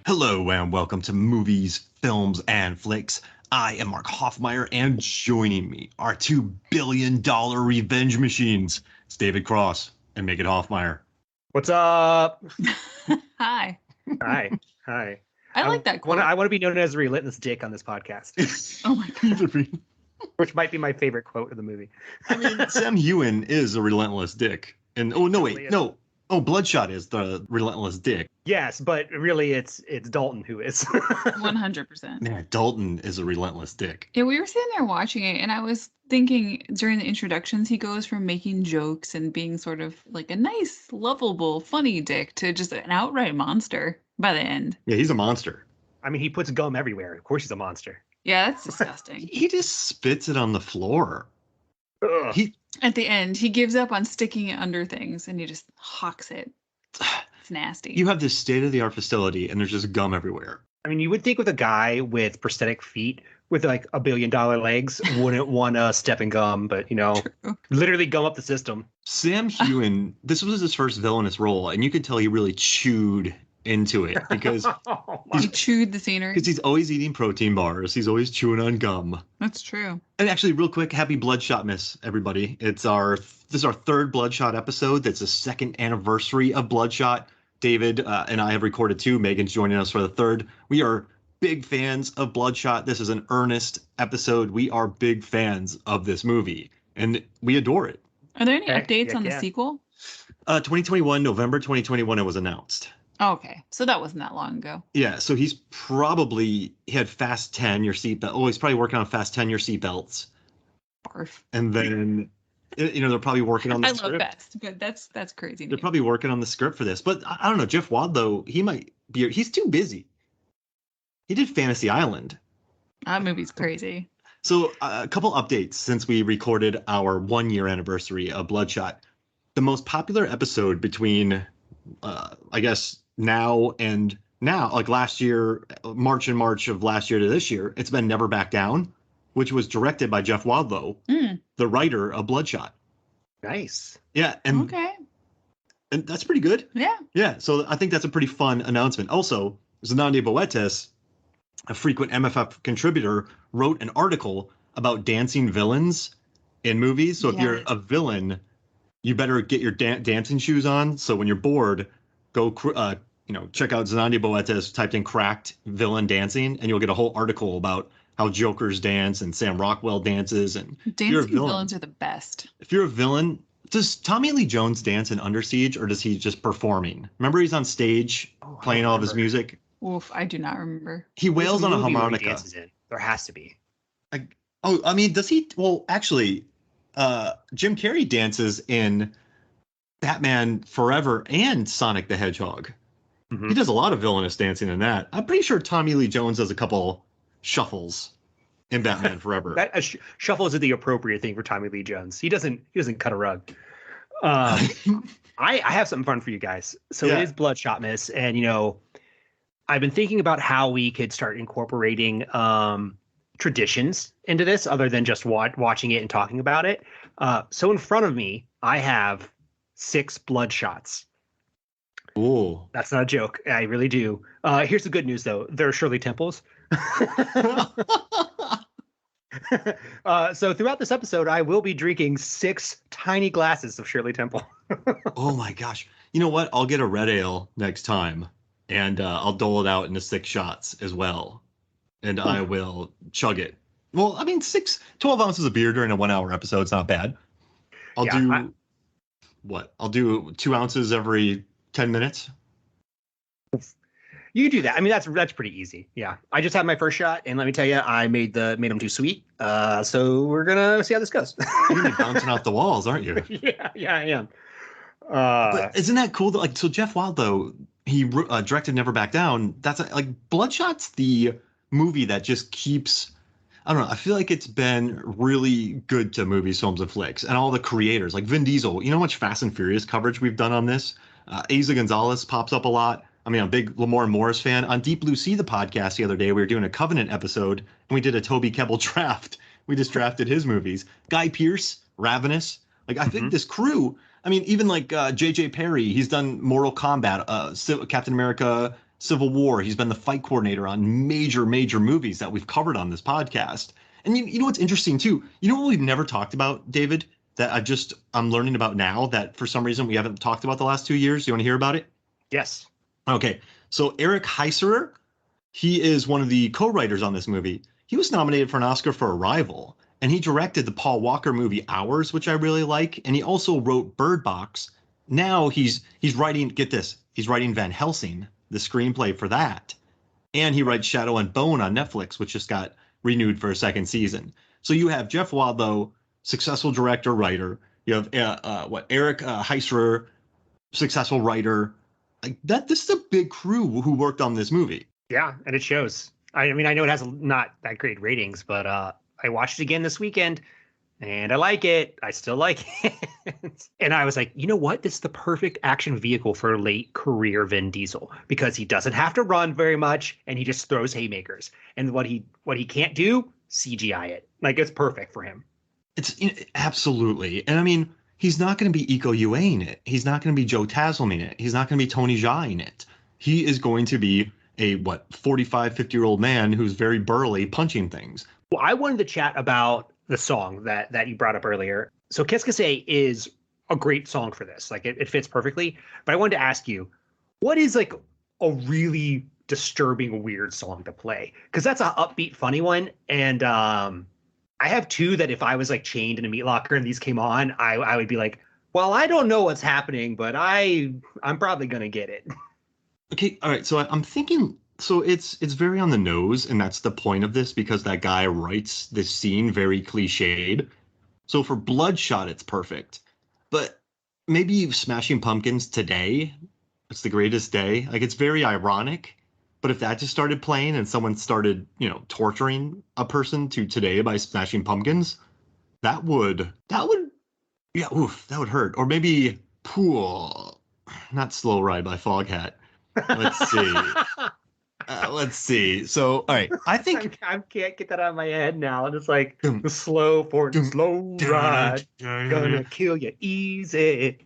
Hello and welcome to Movies, Films, and Flicks. I am Mark Hoffmeyer, and joining me are $2 billion revenge machines. It's David Cross and Megan Hoffmeyer. What's up? Hi. Hi. Hi. I like that quote. I want to be known as a relentless dick on this podcast, Oh my god. which might be my favorite quote of the movie. I mean, Sam Heughan is a relentless dick. And Bloodshot is the relentless dick. Yes, but really it's Dalton who is. 100%. Yeah, Dalton is a relentless dick. Yeah, we were sitting there watching it, and I was thinking during the introductions, he goes from making jokes and being sort of like a nice, lovable, funny dick to just an outright monster by the end. Yeah, he's a monster. I mean, he puts gum everywhere. Of course he's a monster. Yeah, that's disgusting. He just spits it on the floor. Ugh. At the end, he gives up on sticking it under things, and he just hawks it. It's nasty. You have this state-of-the-art facility, and there's just gum everywhere. I mean, you would think with a guy with prosthetic feet with like $1 billion legs wouldn't want to step in gum, but True. literally gum up the system. Sam Heughan, this was his first villainous role, and you could tell he really chewed into it because He chewed the scenery. he's always eating protein bars. He's always chewing on gum. That's true. And actually, real quick, happy Bloodshot Miss, everybody. This is our third Bloodshot episode. That's the second anniversary of Bloodshot. David and I have recorded two. Megan's joining us for the third. We are big fans of Bloodshot. This is an earnest episode. We are big fans of this movie, and we adore it. Are there any Heck, updates on the yeah. sequel? 2021, November 2021, it was announced. Oh, okay. So that wasn't that long ago. Yeah, so he had Fast 10, your seatbelt. Oh, he's probably working on Fast 10, your seatbelts. Barf. And then, they're probably working on the I script. love Best, but that's crazy. They're probably working on the script for this. But I don't know, Jeff Wadlow, he's too busy. He did Fantasy Island. That movie's crazy. So a couple updates since we recorded our 1-year anniversary of Bloodshot. The most popular episode between, I guess, now, like last year, March of last year to this year, it's been Never Back Down, which was directed by Jeff Wadlow, the writer of Bloodshot. Nice. Yeah, and Okay. and that's pretty good. Yeah. Yeah, so I think that's a pretty fun announcement. Also, Xander Boetes, a frequent MFF contributor, wrote an article about dancing villains in movies. So if you're a villain, you better get your dancing shoes on. So when you're bored, go check out Xander Boetes, typed in cracked villain dancing, and you'll get a whole article about how Jokers dance and Sam Rockwell dances. And Dancing villains are the best. if you're a villain, does Tommy Lee Jones dance in Under Siege, or does he just performing? Remember, he's on stage playing all of his music. Oof, I do not remember. He wails on a Movie where he harmonica. dances in. There has to be. Does he? Well, actually, Jim Carrey dances in Batman Forever and Sonic the Hedgehog. Mhm. He does a lot of villainous dancing in that. I'm pretty sure Tommy Lee Jones does a couple shuffles in Batman Forever. Shuffles are the appropriate thing for Tommy Lee Jones. He doesn't cut a rug. I have something fun for you guys. So Yeah. It is Bloodshot Miss, and I've been thinking about how we could start incorporating traditions into this, other than just watching it and talking about it. So in front of me, I have 6 Bloodshots. Ooh. That's not a joke. I really do. Here's the good news, though. They're Shirley Temples. So throughout this episode, I will be drinking 6 tiny glasses of Shirley Temple. Oh my gosh. You know what? I'll get a red ale next time, and I'll dole it out into 6 shots as well. And I will chug it. Well, I mean, 12 ounces of beer during a 1-hour episode is not bad. I'll do 2 ounces every 10 minutes. You do that. I mean, that's pretty easy. Yeah. I just had my first shot, and let me tell you, I made them too sweet. So we're gonna see how this goes. You're gonna be bouncing off the walls, aren't you? Yeah, I am. But isn't that cool? That, so Jeff Wadlow, he directed Never Back Down. That's Bloodshot's the movie that just keeps. I don't know. I feel like it's been really good to movies, films, and flicks, and all the creators like Vin Diesel. You know how much Fast and Furious coverage we've done on this? Asa Gonzalez pops up a lot. I mean, I'm a big Lamar Morris fan. On Deep Blue Sea, the podcast the other day, we were doing a Covenant episode, and we did a Toby Kebbell draft. We just drafted his movies. Guy Pearce, Ravenous. I think this crew. I mean, even J.J. Perry, he's done Mortal Kombat, Captain America, Civil War. He's been the fight coordinator on major movies that we've covered on this podcast. And you know what's interesting too? You know what we've never talked about, David, that I'm learning about now that for some reason we haven't talked about the last 2 years. You want to hear about it? Yes. Okay. So Eric Heiserer, he is one of the co-writers on this movie. He was nominated for an Oscar for Arrival, and he directed the Paul Walker movie Hours, which I really like. And he also wrote Bird Box. Now he's writing, get this, he's writing Van Helsing, the screenplay for that. And he writes Shadow and Bone on Netflix, which just got renewed for a second season. So you have Jeff Wildlow, successful director, writer. You have Eric Heiserer, successful writer. Like that, this is a big crew who worked on this movie. Yeah, and it shows. I mean, I know it has not that great ratings, but I watched it again this weekend, and I like it. I still like it. And I was like, you know what? This is the perfect action vehicle for late career Vin Diesel, because he doesn't have to run very much, and he just throws haymakers. And what he can't do, CGI it. Like, it's perfect for him. It's absolutely. And I mean, he's not going to be Iko Uwais in it. He's not going to be Joe Taslim in it. He's not going to be Tony Jaa in it. He is going to be a 45, 50-year-old man who's very burly punching things. Well, I wanted to chat about the song that you brought up earlier. So Qu'est-ce que c'est is a great song for this. Like it fits perfectly. But I wanted to ask you, what is like a really disturbing, weird song to play? Because that's an upbeat, funny one. And I have two that if I was like chained in a meat locker and these came on, I would be like, well, I don't know what's happening, but I'm probably going to get it. Okay, all right. So I'm thinking, so it's very on the nose, and that's the point of this, because that guy writes this scene very cliched. So for Bloodshot, it's perfect. But maybe Smashing Pumpkins Today, it's the greatest day. Like, it's very ironic. But if that just started playing and someone started, torturing a person to Today by Smashing Pumpkins, that would hurt. Or maybe not Slow Ride by Foghat. Let's see. So, all right. I think I can't get that out of my head now. It's like the slow ride, gonna kill you easy.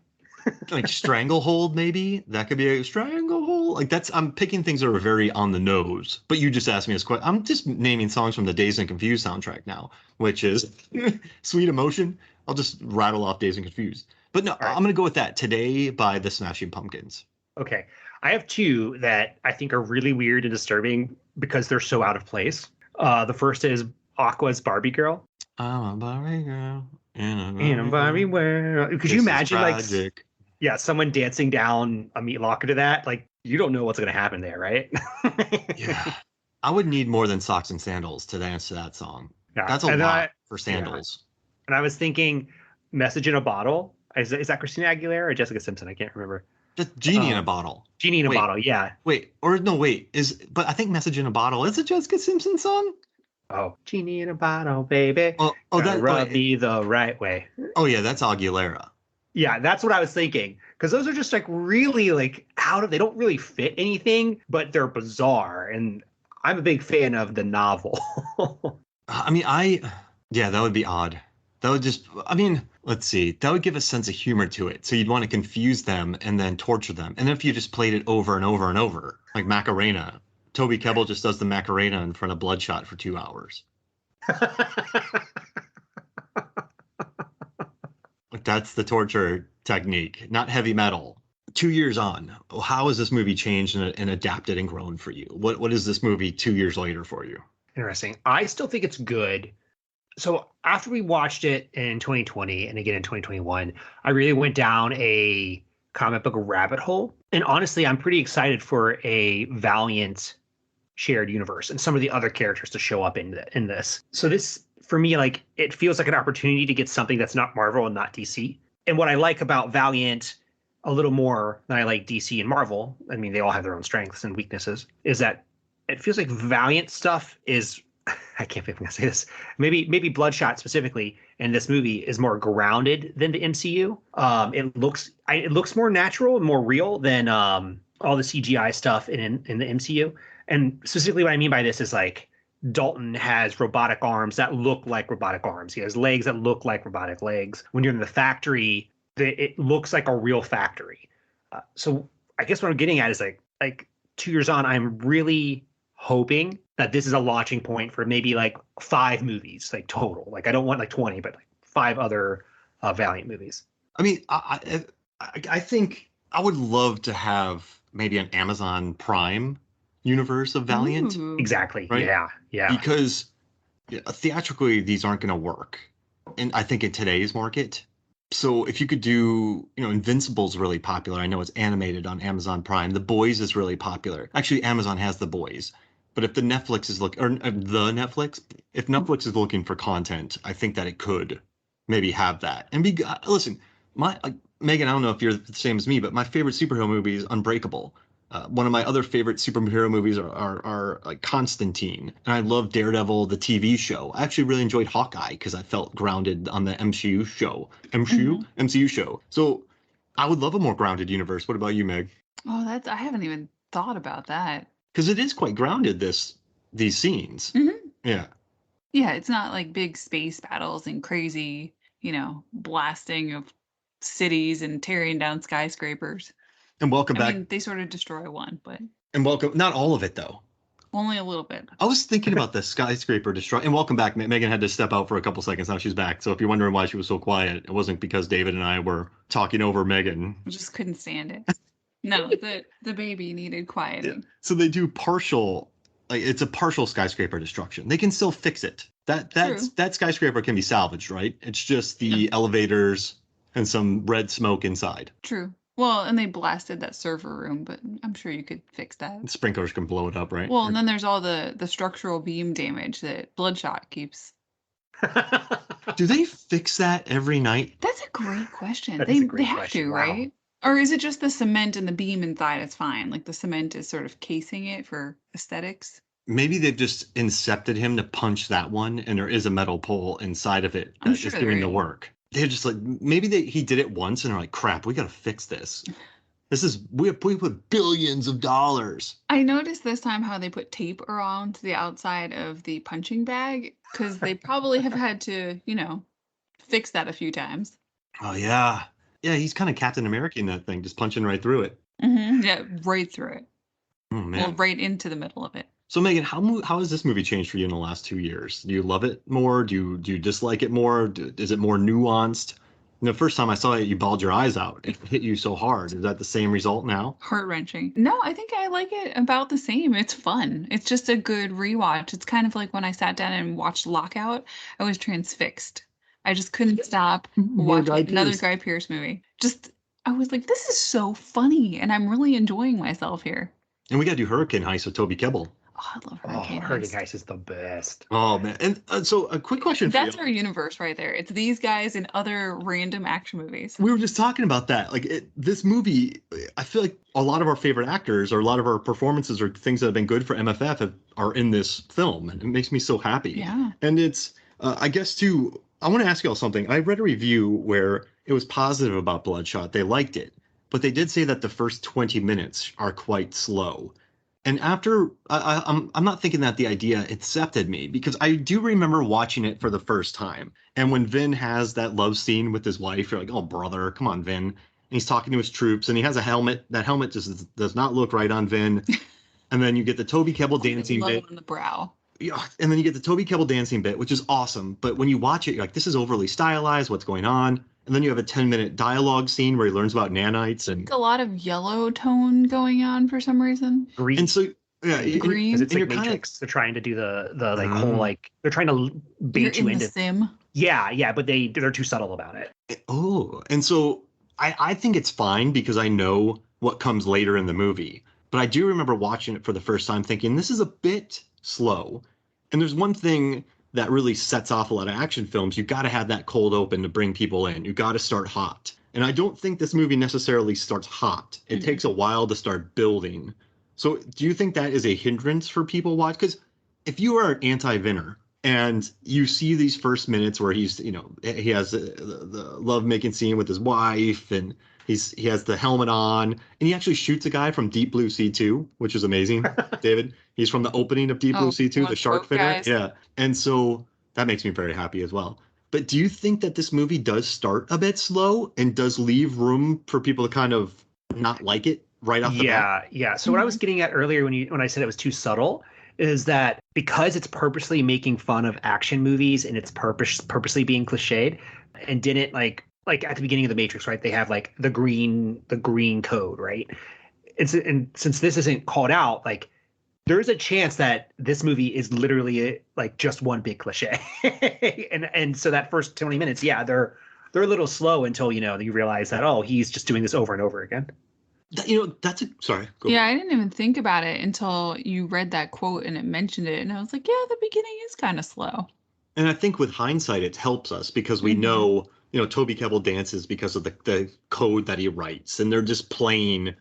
Like Stranglehold, maybe that could be a Stranglehold. Like I'm picking things that are very on the nose. But you just asked me this question. I'm just naming songs from the Dazed and Confused soundtrack now, which is Sweet Emotion. I'll just rattle off Dazed and Confused. But no, right. I'm gonna go with that. Today by the Smashing Pumpkins. Okay. I have two that I think are really weird and disturbing because they're so out of place. The first is Aqua's Barbie Girl. I'm a Barbie girl in a Barbie world. Could you imagine like someone dancing down a meat locker to that? Like, you don't know what's going to happen there, right? Yeah. I would need more than socks and sandals to dance to that song. Yeah. That's a lot for sandals. Yeah. And I was thinking Message in a Bottle. Is that Christina Aguilera or Jessica Simpson? I can't remember. Just Genie in a Bottle. Genie in a Bottle, yeah. But I think Message in a Bottle is a Jessica Simpson song? Oh, Genie in a Bottle, baby. That rub me the right way. Oh yeah, that's Aguilera. Yeah, that's what I was thinking. Because those are just like really like they don't really fit anything, but they're bizarre. And I'm a big fan of the novel. I mean, that would be odd. That would let's see. That would give a sense of humor to it. So you'd want to confuse them and then torture them. And if you just played it over and over and over, like Macarena, Toby Kebbell just does the Macarena in front of Bloodshot for 2 hours. That's the torture technique, not heavy metal. 2 years on, how has this movie changed and adapted and grown for you? What is this movie 2 years later for you? Interesting. I still think it's good. So after we watched it in 2020 and again in 2021, I really went down a comic book rabbit hole. And honestly, I'm pretty excited for a Valiant shared universe and some of the other characters to show up in this. So this, for me, like, it feels like an opportunity to get something that's not Marvel and not DC. And what I like about Valiant a little more than I like DC and Marvel, I mean, they all have their own strengths and weaknesses, is that it feels like Valiant stuff is, I can't believe I'm gonna say this. Maybe Bloodshot specifically in this movie is more grounded than the MCU. It looks more natural and more real than all the CGI stuff in the MCU. And specifically, what I mean by this is like Dalton has robotic arms that look like robotic arms. He has legs that look like robotic legs. When you're in the factory, it looks like a real factory. So I guess what I'm getting at is like 2 years on, I'm really hoping that this is a launching point for maybe like 5 movies, like total. Like I don't want like 20, but like 5 other Valiant movies. I mean, I think I would love to have maybe an Amazon Prime universe of Valiant. Ooh. Exactly. Right? Yeah. Because theatrically, these aren't going to work. And I think in today's market. So if you could do, Invincible's really popular. I know it's animated on Amazon Prime. The Boys is really popular. Actually, Amazon has The Boys. But if the Netflix is if Netflix is looking for content, I think that it could maybe have that. And listen, Megan, I don't know if you're the same as me, but my favorite superhero movie is Unbreakable. One of my other favorite superhero movies are like Constantine, and I love Daredevil, the TV show. I actually really enjoyed Hawkeye because I felt grounded on the MCU show. MCU show. So I would love a more grounded universe. What about you, Meg? Oh, I haven't even thought about that. Because it is quite grounded, these scenes. Mm-hmm. Yeah. Yeah, it's not like big space battles and crazy, blasting of cities and tearing down skyscrapers. And welcome back. I mean, they sort of destroy one, but not all of it though. only a little bit. I was thinking about the skyscraper destroy. And welcome back. Megan had to step out for a couple seconds. Now she's back. So if you're wondering why she was so quiet, it wasn't because David and I were talking over Megan. I just couldn't stand it. No, the baby needed quieting. Yeah. So they do it's a partial skyscraper destruction. They can still fix it. That skyscraper can be salvaged, right? It's just the elevators and some red smoke inside. True. Well, and they blasted that server room, but I'm sure you could fix that. The sprinklers can blow it up, right? Well, and then there's all the structural beam damage that Bloodshot keeps. Do they fix that every night? That's a great question. That they is a great have question. to, Wow. right? Or is it just the cement and the beam inside is fine? Like the cement is sort of casing it for aesthetics? Maybe they've just incepted him to punch that one, and there is a metal pole inside of it I'm that sure is doing there the is. work. They're just like, maybe he did it once, and they're like, crap, we got to fix this. We put billions of dollars. I noticed this time how they put tape around the outside of the punching bag because they probably have had to, fix that a few times. Oh, yeah. Yeah, he's kind of Captain America in that thing, just punching right through it. Mm-hmm. Yeah, right through it. Oh, man. Well, right into the middle of it. So, Megan, how has this movie changed for you in the last 2 years? Do you love it more? Do you dislike it more? Is it more nuanced? The first time I saw it, you bawled your eyes out. It hit you so hard. Is that the same result now? Heart-wrenching. No, I think I like it about the same. It's fun. It's just a good rewatch. It's kind of like when I sat down and watched Lockout, I was transfixed. I just couldn't stop watching another Guy Pearce movie. I was like, this is so funny, and I'm really enjoying myself here. And we got to do Hurricane Heist with Toby Kebbell. Oh, I love Hurricane Heist. Hurricane Heist is the best. Oh, man. And so a quick question for you. That's our universe right there. It's these guys in other random action movies. We were just talking about that. Like this movie, I feel like a lot of our favorite actors or a lot of our performances or things that have been good for MFF are in this film. And it makes me so happy. Yeah. And it's, I guess, too, I want to ask y'all something. I read a review where it was positive about Bloodshot. They liked it. But they did say that the first 20 minutes are quite slow. And after, I'm not thinking that the idea incepted me, because I do remember watching it for the first time. And when Vin has that love scene with his wife, you're like, oh, brother, come on, Vin. And he's talking to his troops, and he has a helmet. That helmet just does not look right on Vin. And then you get the Toby Kebbell dancing bit. On the brow. Yeah, and then you get the Toby Kebbell dancing bit, which is awesome. But when you watch it, you're like, this is overly stylized. What's going on? And then you have a 10-minute dialogue scene where he learns about nanites and A lot of yellow tone going on for some reason. Green. and so yeah, Green. Because it's and like you're kinda- Matrix. They're trying to do the like whole like they're trying to bait You're you in the into sim. yeah, but they're too subtle about it. Oh, and so I think it's fine because I know what comes later in the movie. But I do remember watching it for the first time thinking this is a bit slow. And there's one thing that really sets off a lot of action films. You got to have that cold open to bring people in. You got to start hot. And I don't think this movie necessarily starts hot. It takes a while to start building. So do you think that is a hindrance for people watch? Because if you are an anti-Vinner and you see these first minutes where he's, he has the love-making scene with his wife and he has the helmet on and he actually shoots a guy from Deep Blue Sea 2, which is amazing, David. He's from the opening of Deep Blue Sea 2, the shark finner. Guys. Yeah. And so that makes me very happy as well. But do you think that this movie does start a bit slow and does leave room for people to kind of not like it? right off the bat. Yeah. So what I was getting at earlier when I said it was too subtle is that because it's purposely making fun of action movies and it's purposely being cliched and didn't like at the beginning of the Matrix, right? They have like the green code, right? And since this isn't called out, like there is a chance that this movie is literally like just one big cliche. and so that first 20 minutes, yeah, they're a little slow until, you realize that, oh, he's just doing this over and over again. Sorry. Yeah, I didn't even think about it until you read that quote and it mentioned it. And I was like, yeah, the beginning is kind of slow. And I think with hindsight, it helps us because we know, Toby Kebbell dances because of the code that he writes. And they're just playing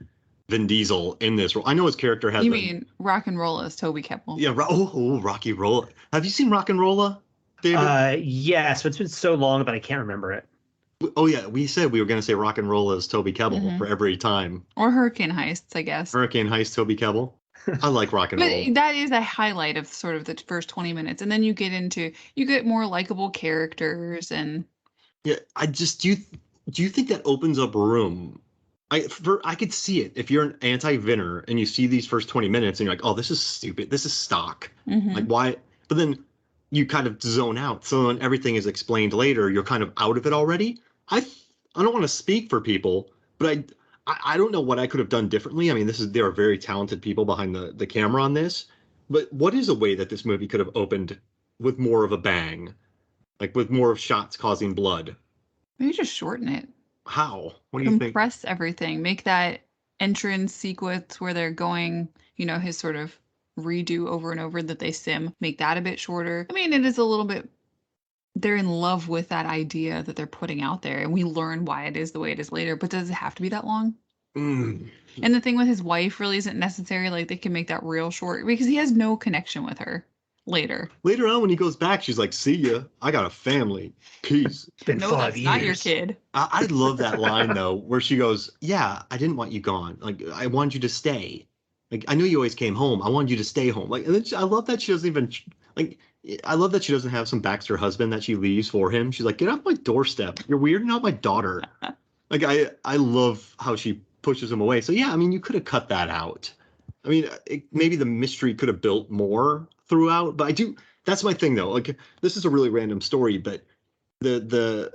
Vin Diesel in this role. I know his character has. You mean Rock and Rolla is Toby Kebbell? Yeah. Rocky Rolla. Have you seen Rock and Rolla, David? Yes, but it's been so long that I can't remember it. Oh, yeah. We said we were going to say Rock and Roll as Toby Kebbell for every time. Or Hurricane Heists, I guess. Hurricane Heist, Toby Kebbell. I like Rock and Roll. But that is a highlight of sort of the first 20 minutes. And then you get more likable characters and. Yeah, do you think that opens up room? I could see it. If you're an anti-Vinner and you see these first 20 minutes and you're like, oh, this is stupid. This is stock. Like, why? But then you kind of zone out. So when everything is explained later, you're kind of out of it already. I don't want to speak for people, but I don't know what I could have done differently. I mean, there are very talented people behind the camera on this, but what is a way that this movie could have opened with more of a bang, like with more of shots causing blood? Maybe just shorten it. How? What do you think? Compress everything. Make that entrance sequence where they're going, his sort of redo over and over that they sim. Make that a bit shorter. I mean, it is a little bit. They're in love with that idea that they're putting out there, and we learn why it is the way it is later. But does it have to be that long? And the thing with his wife really isn't necessary. Like, they can make that real short because he has no connection with her later. Later on, when he goes back, she's like, "See ya. I got a family. Peace." It's been 5 years. Not your kid. I love that line though, where she goes, "Yeah, I didn't want you gone. Like, I wanted you to stay. Like, I knew you always came home. I wanted you to stay home." Like, and then I love that she doesn't even like. I love that she doesn't have some Baxter husband that she leaves for him. She's like, "Get off my doorstep. You're weird. You're not my daughter." Like, I love how she pushes him away. So yeah, I mean, you could have cut that out. I mean, maybe the mystery could have built more throughout, but that's my thing though. Like, this is a really random story, but the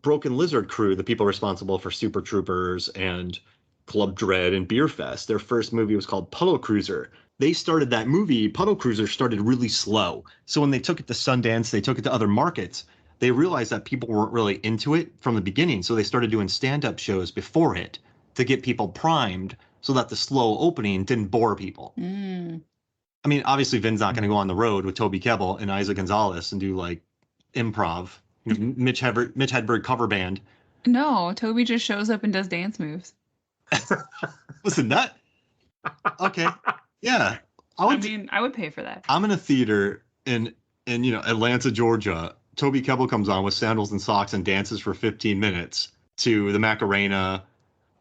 Broken Lizard crew, the people responsible for Super Troopers and Club Dread and Beer Fest, their first movie was called Puddle Cruiser. They started that movie, Puddle Cruiser started really slow. So when they took it to Sundance, they took it to other markets, they realized that people weren't really into it from the beginning. So they started doing stand-up shows before it to get people primed so that the slow opening didn't bore people. I mean, obviously, Vin's not going to go on the road with Toby Kebbell and Isa Gonzalez and do like improv, Mitch Hedberg cover band. No, Toby just shows up and does dance moves. Listen, okay. Yeah. I would pay for that. I'm in a theater in Atlanta, Georgia. Toby Kebbell comes on with sandals and socks and dances for 15 minutes to the Macarena.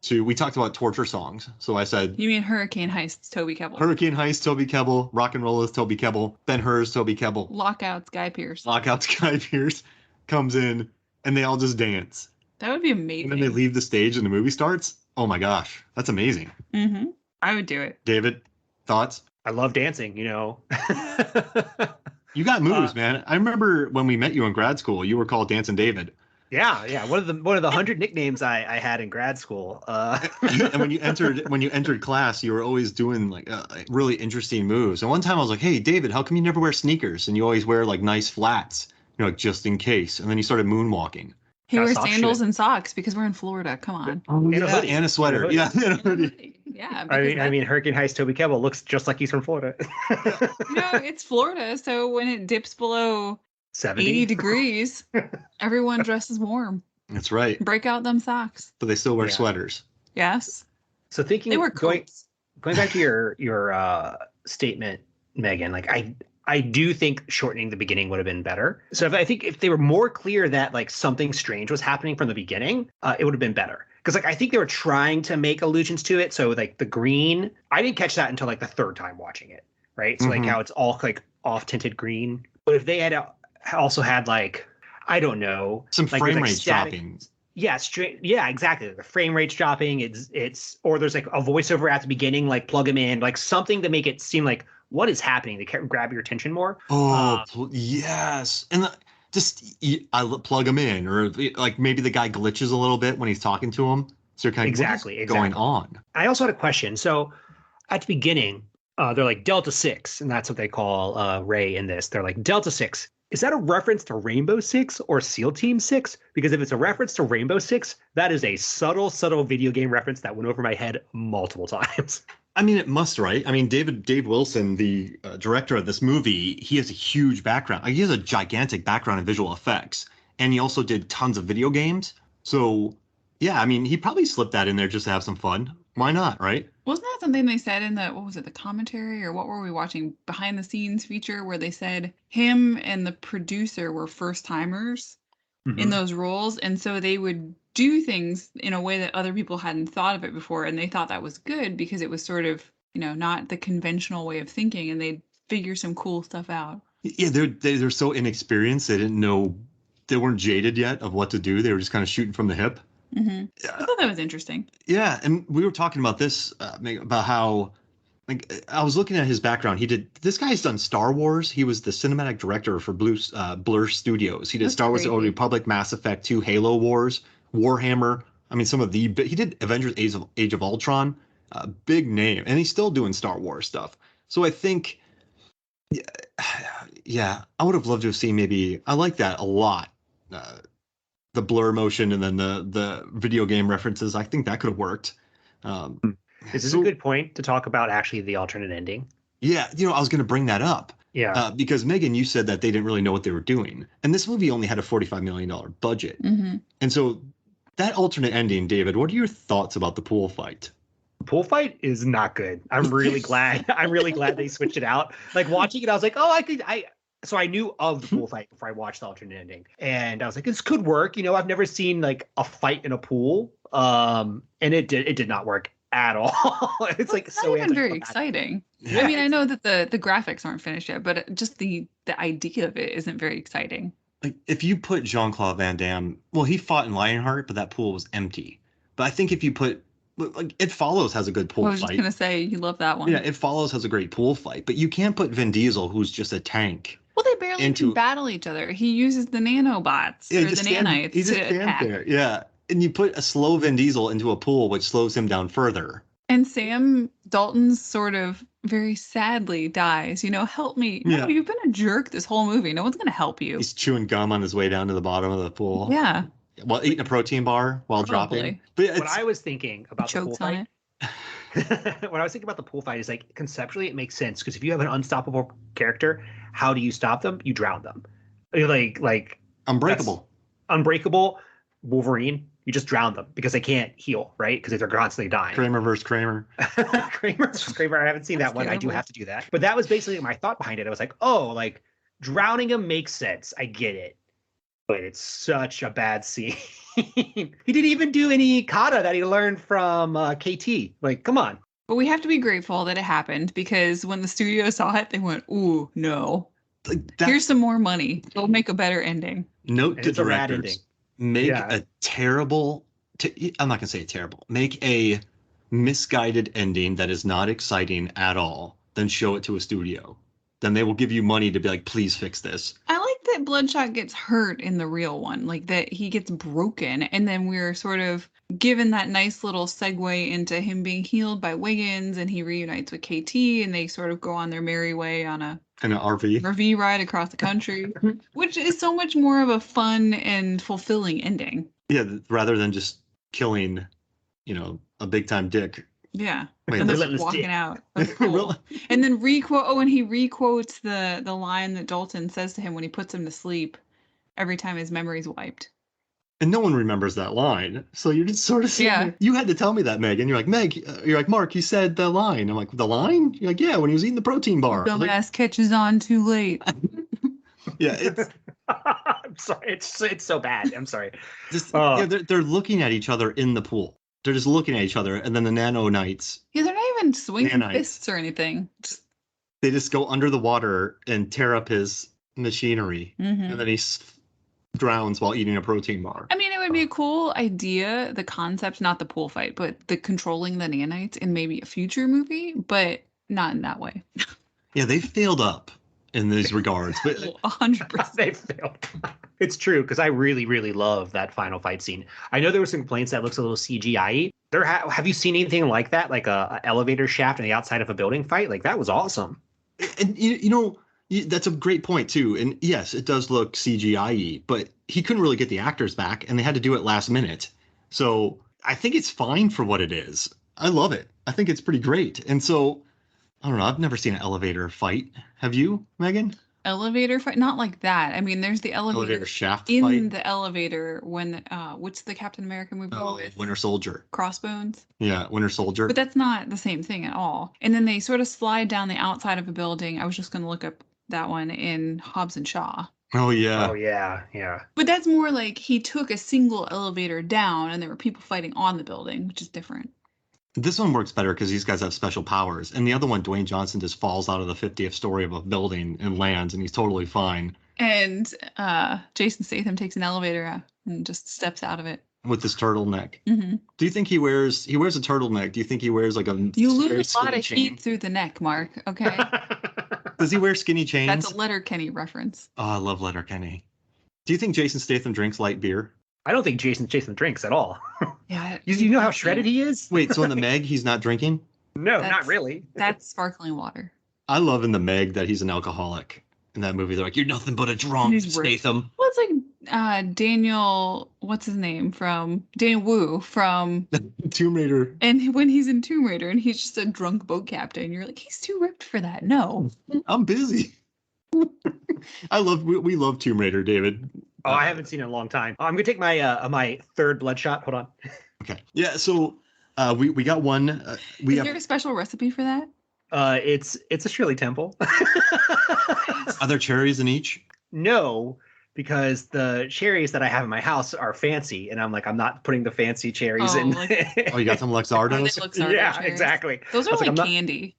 We talked about torture songs. So I said, you mean Hurricane Heists, Toby Kebbell. Hurricane Heist, Toby Kebbell. Rock and Roll is Toby Kebbell. Ben-Hur's Toby Kebbell. Lockouts, Guy Pearce. Guy Pearce comes in and they all just dance. That would be amazing. And then they leave the stage and the movie starts. Oh my gosh, that's amazing. I would do it. David, thoughts? I love dancing, You got moves, man. I remember when we met you in grad school, you were called Dancing David. Yeah. One of the 100 nicknames I had in grad school. And when you entered class, you were always doing like really interesting moves. And one time I was like, "Hey, David, how come you never wear sneakers and you always wear like nice flats? Like just in case." And then you started moonwalking. He wears sandals and socks because we're in Florida. Come on. And a sweater. Yeah, and a hoodie. Yeah. I mean, Hurricane Heist Toby Kebbell looks just like he's from Florida. It's Florida, so when it dips below 70 80 degrees, everyone dresses warm. That's right. Break out them socks. But they still wear sweaters. Yes. So they were going back to your statement, Megan. Like I do think shortening the beginning would have been better. So I think if they were more clear that like something strange was happening from the beginning, it would have been better. Because like I think they were trying to make allusions to it. So like the green, I didn't catch that until like the third time watching it, right? So like how it's all like off tinted green. But if they had also had like, I don't know, some like, frame like rate dropping. Yeah, straight. Yeah, exactly. The frame rate's dropping. It's or there's like a voiceover at the beginning, like plug him in, like something to make it seem like what is happening to grab your attention more. Yes, and plug him in, or like maybe the guy glitches a little bit when he's talking to him. So you're kind of exactly going on. I also had a question. So at the beginning, they're like Delta 6, and that's what they call Ray in this. They're like Delta 6. Is that a reference to Rainbow Six or SEAL Team 6? Because if it's a reference to Rainbow Six, that is a subtle video game reference that went over my head multiple times. I mean, it must, right? I mean, Dave Wilson, the director of this movie, he has a huge background. He has a gigantic background in visual effects, and he also did tons of video games. So, yeah, I mean, he probably slipped that in there just to have some fun. Why not, right? Wasn't that something they said in the commentary, or what were we watching, behind the scenes feature, where they said him and the producer were first timers in those roles, and so they would do things in a way that other people hadn't thought of it before, and they thought that was good because it was sort of, not the conventional way of thinking, and they'd figure some cool stuff out. Yeah, they're so inexperienced. They didn't know, they weren't jaded yet of what to do. They were just kind of shooting from the hip. I thought that was interesting. Yeah, and we were talking about this about how, like, I was looking at his background. This guy's done Star Wars. He was the cinematic director for Blur Studios. He did Star Wars: The Old Republic, Mass Effect 2, Halo Wars, Warhammer. I mean, he did Avengers: Age of Ultron. Big name, and he's still doing Star Wars stuff. So I think, yeah, I would have loved to have seen maybe. I like that a lot. The blur motion and then the video game references. I think that could have worked. This is a good point to talk about actually the alternate ending. Yeah, I was going to bring that up. Yeah. Because Megan, you said that they didn't really know what they were doing. And this movie only had a $45 million budget. And so that alternate ending, David, what are your thoughts about the pool fight? The pool fight is not good. I'm really glad. I'm really glad they switched it out. Like watching it, I was like, oh, so I knew of the pool fight before I watched the alternate ending. And I was like, this could work. I've never seen like a fight in a pool. And it did not work at all. It's like so even very exciting. Yeah. I mean, I know that the graphics aren't finished yet, but just the idea of it isn't very exciting. Like if you put Jean-Claude Van Damme, well, he fought in Lionheart, but that pool was empty. But I think if you put, like, It Follows has a good pool fight. I was just going to say, you love that one. Yeah, It Follows has a great pool fight, but you can't put Vin Diesel, who's just a tank. Well, they barely can battle each other. He uses the nanobots or the nanites to attack. There. Yeah. And you put a slow Vin Diesel into a pool, which slows him down further. And Sam Dalton's sort of very sadly dies. Help me. Yeah. No, you've been a jerk this whole movie. No one's going to help you. He's chewing gum on his way down to the bottom of the pool. Yeah. While eating a protein bar while dropping. But what I was thinking about the pool fight. What I was thinking about the pool fight is, like, conceptually it makes sense, because if you have an unstoppable character, how do you stop them? You drown them. Like Unbreakable. Unbreakable. Wolverine, you just drown them because they can't heal, right? Because they're constantly dying. Kramer versus Kramer. Kramer versus Kramer. I haven't seen that one. Terrible. I do have to do that. But that was basically my thought behind it. I was like, oh, like drowning him makes sense. I get it. But it's such a bad scene. He didn't even do any kata that he learned from KT. Like, come on. But we have to be grateful that it happened, because when the studio saw it, they went, ooh, no. Here's some more money. They'll make a better ending. Note to directors. Make a terrible, I'm not going to say terrible, make a misguided ending that is not exciting at all, then show it to a studio. Then they will give you money to be like, please fix this. I like that Bloodshot gets hurt in the real one, like that he gets broken. And then we're sort of given that nice little segue into him being healed by Wiggins, and he reunites with KT, and they sort of go on their merry way on an RV ride across the country, which is so much more of a fun and fulfilling ending. Yeah, rather than just killing, a big time dick. Yeah, and then just walking out. Cool. And then and he requotes the line that Dalton says to him when he puts him to sleep every time his memory's wiped. And no one remembers that line. So you're just sort of sitting there. You had to tell me that, Megan. You're like, Mark, he said the line. I'm like, the line? You're like, yeah, when he was eating the protein bar. Dumbass catches on too late. Yeah, it's... I'm sorry. It's so bad. I'm sorry. They're looking at each other in the pool. They're just looking at each other, and then the nanites. Yeah, they're not even swinging fists or anything. They just go under the water and tear up his machinery, and then he drowns while eating a protein bar. I mean, it would be a cool idea, the concept, not the pool fight, but the controlling the nanites in maybe a future movie, but not in that way. Yeah, they failed up in these regards. But 100%. They failed. It's true, because I really, really love that final fight scene. I know there were some complaints that looks a little CGI-y. Have you seen anything like that, like a elevator shaft on the outside of a building fight? Like, that was awesome. And that's a great point too. And yes, it does look CGI-y, but he couldn't really get the actors back, and they had to do it last minute. So I think it's fine for what it is. I love it. I think it's pretty great. And so I don't know. I've never seen an elevator fight. Have you, Megan? Elevator fight? Not like that. I mean, there's the elevator shaft in fight? the elevator when what's the Captain America movie? Winter Soldier. Crossbones. Yeah, Winter Soldier. But that's not the same thing at all. And then they sort of slide down the outside of a building. I was just going to look up that one in Hobbs and Shaw. Oh yeah. Oh yeah, yeah. But that's more like he took a single elevator down and there were people fighting on the building, which is different. This one works better because these guys have special powers. And the other one, Dwayne Johnson just falls out of the 50th story of a building and lands, and he's totally fine. And Jason Statham takes an elevator and just steps out of it. With his turtleneck. Mm-hmm. Do you think he wears a turtleneck? Do you think he wears like a You lose a lot of heat through the neck, Mark, okay? Does he wear skinny chains? That's a Letterkenny reference. Oh, I love Letterkenny. Do you think Jason Statham drinks light beer? I don't think Jason drinks at all. Yeah. You know how shredded he is? Wait, so in the Meg, he's not drinking? No, not really. That's sparkling water. I love in the Meg that he's an alcoholic. In that movie, they're like, "You're nothing but a drunk, Statham." Well, it's like Daniel, what's his name Daniel Wu from Tomb Raider. And when he's in Tomb Raider and he's just a drunk boat captain, you're like, he's too ripped for that. No. I'm busy. We love Tomb Raider, David. Oh, I haven't seen it in a long time. I'm gonna take my my third bloodshot. Hold on. Okay. Yeah. So we got one. Is there a special recipe for that? It's a Shirley Temple. Are there cherries in each? No, because the cherries that I have in my house are fancy, and I'm not putting the fancy cherries in. Oh, you got some Luxardos? Yeah, cherries? Exactly. Those are like candy.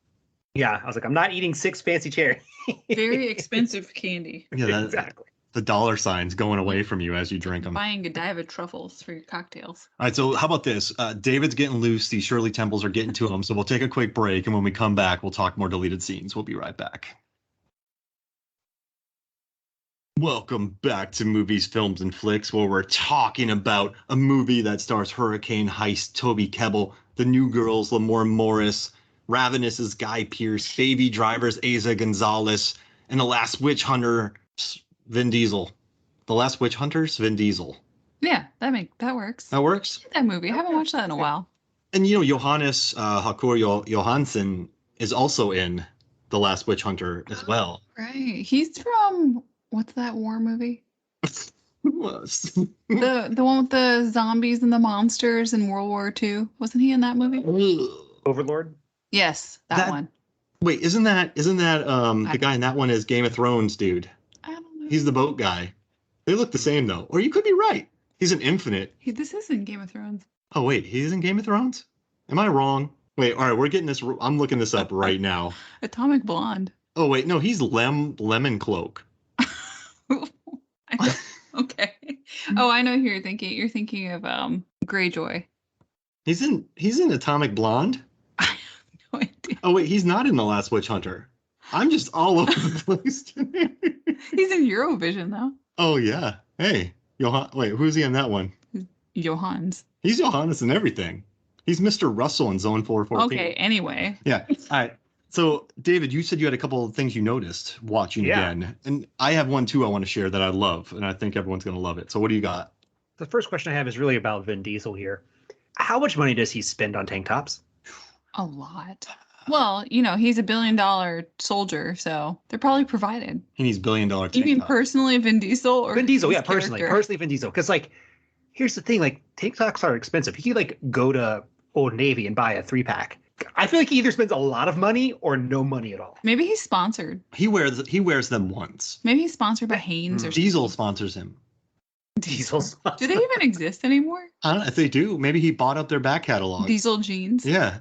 Yeah, I was like, I'm not eating 6 fancy cherries. Very expensive candy. Yeah, exactly. The dollar signs going away from you as you drink them. Buying Godiva truffles for your cocktails. All right, so how about this? David's getting loose. These Shirley Temples are getting to him. So we'll take a quick break, and when we come back, we'll talk more deleted scenes. We'll be right back. Welcome back to Movies, Films, and Flicks, where we're talking about a movie that stars Hurricane Heist, Toby Kebbell, The New Girls, Lamorne Morris, Ravenous' Guy Pearce, Baby Drivers, Asa Gonzalez, and The Last Witch Hunter, Vin Diesel. The Last Witch Hunters, Vin Diesel. Yeah, that works. That works? That movie. I haven't watched that in a while. And Johannes Hakur Johansson is also in The Last Witch Hunter as well. Right. He's from what's that war movie? the one with the zombies and the monsters in World War II. Wasn't he in that movie? Overlord? Yes, that one. Wait, isn't that the guy in that one is Game of Thrones dude? I don't know. He's the boat guy. They look the same though. Or you could be right. He's an Infinite. This isn't Game of Thrones. Oh wait, he's in Game of Thrones? Am I wrong? Wait, all right, we're getting this. I'm looking this up right now. Atomic Blonde. Oh wait, no, he's Lemon Cloak. Okay. Oh, I know who you're thinking. You're thinking of Greyjoy. He's in Atomic Blonde? I have no idea. Oh wait, he's not in The Last Witch Hunter. I'm just all over the place today. He's in Eurovision though. Oh yeah. Hey, wait, who's he in that one? Johans. He's Johannes in everything. He's Mr. Russell in Zone 414. Okay, anyway. Yeah. All right. So, David, you said you had a couple of things you noticed watching again. And I have one, too, I want to share that I love. And I think everyone's going to love it. So what do you got? The first question I have is really about Vin Diesel here. How much money does he spend on tank tops? A lot. Well, he's $1 billion soldier, so they're probably provided. He needs $1 billion tank You mean top. Personally Vin Diesel? Or Vin Diesel, yeah, personally Vin Diesel. Because, here's the thing, tank tops are expensive. You could, go to Old Navy and buy a 3-pack. I feel like he either spends a lot of money or no money at all. Maybe he's sponsored. He wears them once. Maybe he's sponsored by Hanes or Diesel sponsors him. Diesel sponsors. Do they even exist anymore? I don't know if they do. Maybe he bought up their back catalog. Diesel jeans. Yeah.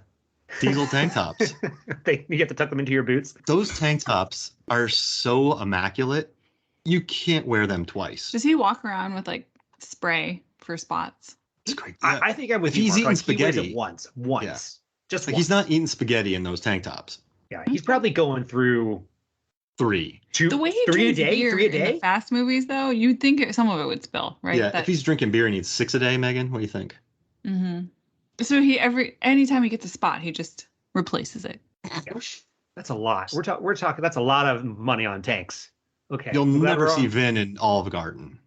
Diesel tank tops. You have to tuck them into your boots. Those tank tops are so immaculate. You can't wear them twice. Does he walk around with like spray for spots? It's great. I think I'm with you. He's Mark. eating Like, spaghetti. He wears it once. Yeah. Just like once. He's not eating spaghetti in those tank tops. Yeah, he's probably going through 3. The way he 3 a drinks day, beer 3 a day. In the Fast movies, though, you'd think some of it would spill, right? Yeah, if he's drinking beer, he needs 6 a day. Megan, what do you think? Mm-hmm. So anytime he gets a spot, he just replaces it. That's a lot. We're talking. That's a lot of money on tanks. Okay. You'll never see Vin in Olive Garden.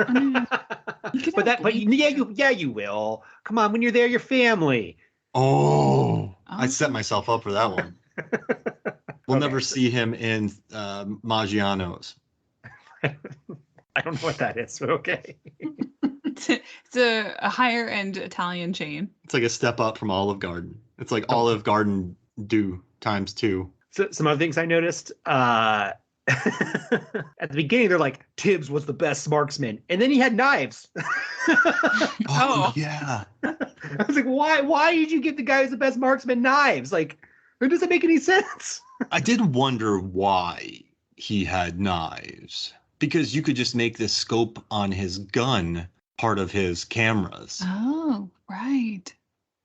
You will. Come on, when you're there, your family. Oh, I set myself up for that one. We'll never see him in Maggiano's. I don't know what that is, but okay. It's a higher end Italian chain. It's like a step up from Olive Garden. It's like Olive Garden times 2. So some other things I noticed. At the beginning, they're like, Tibbs was the best marksman, and then he had knives. Oh yeah. I was like, why did you give the guy who's the best marksman knives? Like, it doesn't make any sense. I did wonder why he had knives, because you could just make this scope on his gun part of his cameras. Oh, right.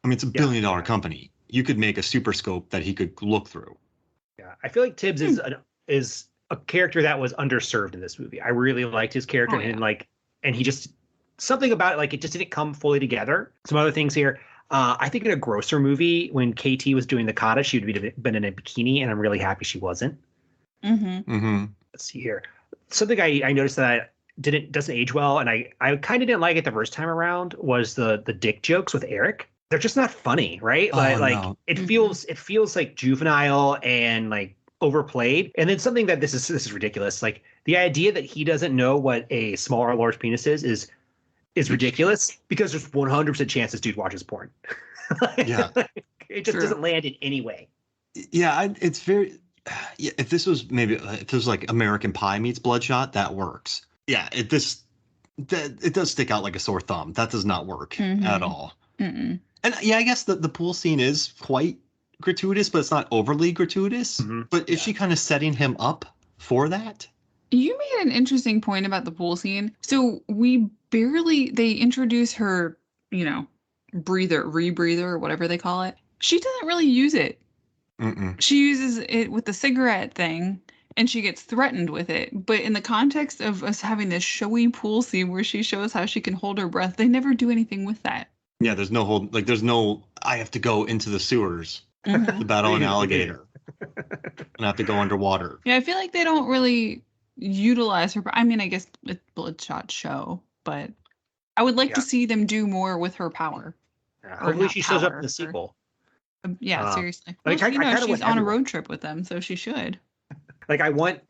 I mean, it's a billion-dollar company. You could make a super scope that he could look through. Yeah, I feel like Tibbs is a character that was underserved in this movie. I really liked his character, and he just, something about it, like, it just didn't come fully together. Some other things here. I think in a grosser movie, when KT was doing the kata, she would have been in a bikini, and I'm really happy she wasn't. Mm-hmm. Mm-hmm. Let's see here. Something I noticed that doesn't age well, and I kind of didn't like it the first time around, was the dick jokes with Eric. They're just not funny, right? No. It feels like juvenile and like overplayed. And then something that this is ridiculous. Like, the idea that he doesn't know what a small or large penis is ridiculous, because there's 100% chance this dude watches porn. Yeah. It just doesn't land in any way. Yeah, it's very. Yeah, if this was like American Pie meets Bloodshot, that works. Yeah, it does stick out like a sore thumb. That does not work at all. Mm-mm. And yeah, I guess the pool scene is quite gratuitous, but it's not overly gratuitous. Mm-hmm. But is she kind of setting him up for that? You made an interesting point about the pool scene. So they introduce her, rebreather, or whatever they call it. She doesn't really use it. Mm-mm. She uses it with the cigarette thing, and she gets threatened with it. But in the context of us having this showy pool scene where she shows how she can hold her breath, they never do anything with that. Yeah, there's no I have to go into the sewers to battle an alligator and I have to go underwater. Yeah, I feel like they don't really utilize her. I mean, I guess it's Bloodshot show, but I would like to see them do more with her power. Hopefully she shows up in the sequel. Seriously. Like, well, she's on a road trip with them, so she should. Like, I want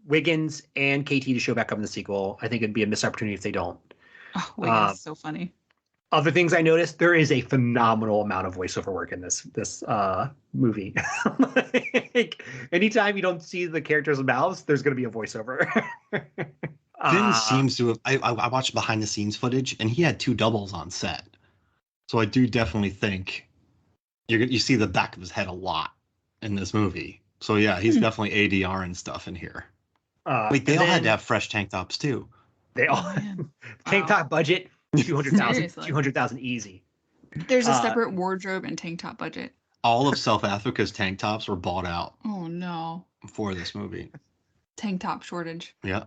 Wiggins and KT to show back up in the sequel. I think it'd be a missed opportunity if they don't. Oh, Wiggins is so funny. Other things I noticed, there is a phenomenal amount of voiceover work in this movie. Like, anytime you don't see the characters' mouths, there's going to be a voiceover. Finn seems to have. I watched behind the scenes footage, and he had 2 doubles on set. So I do definitely think you see the back of his head a lot in this movie. So yeah, he's definitely ADR and stuff in here. They all had to have fresh tank tops too. They all tank top budget. 200,000 easy. There's a separate wardrobe and tank top budget. All of South Africa's tank tops were bought out. Oh no! For this movie, tank top shortage. Yeah.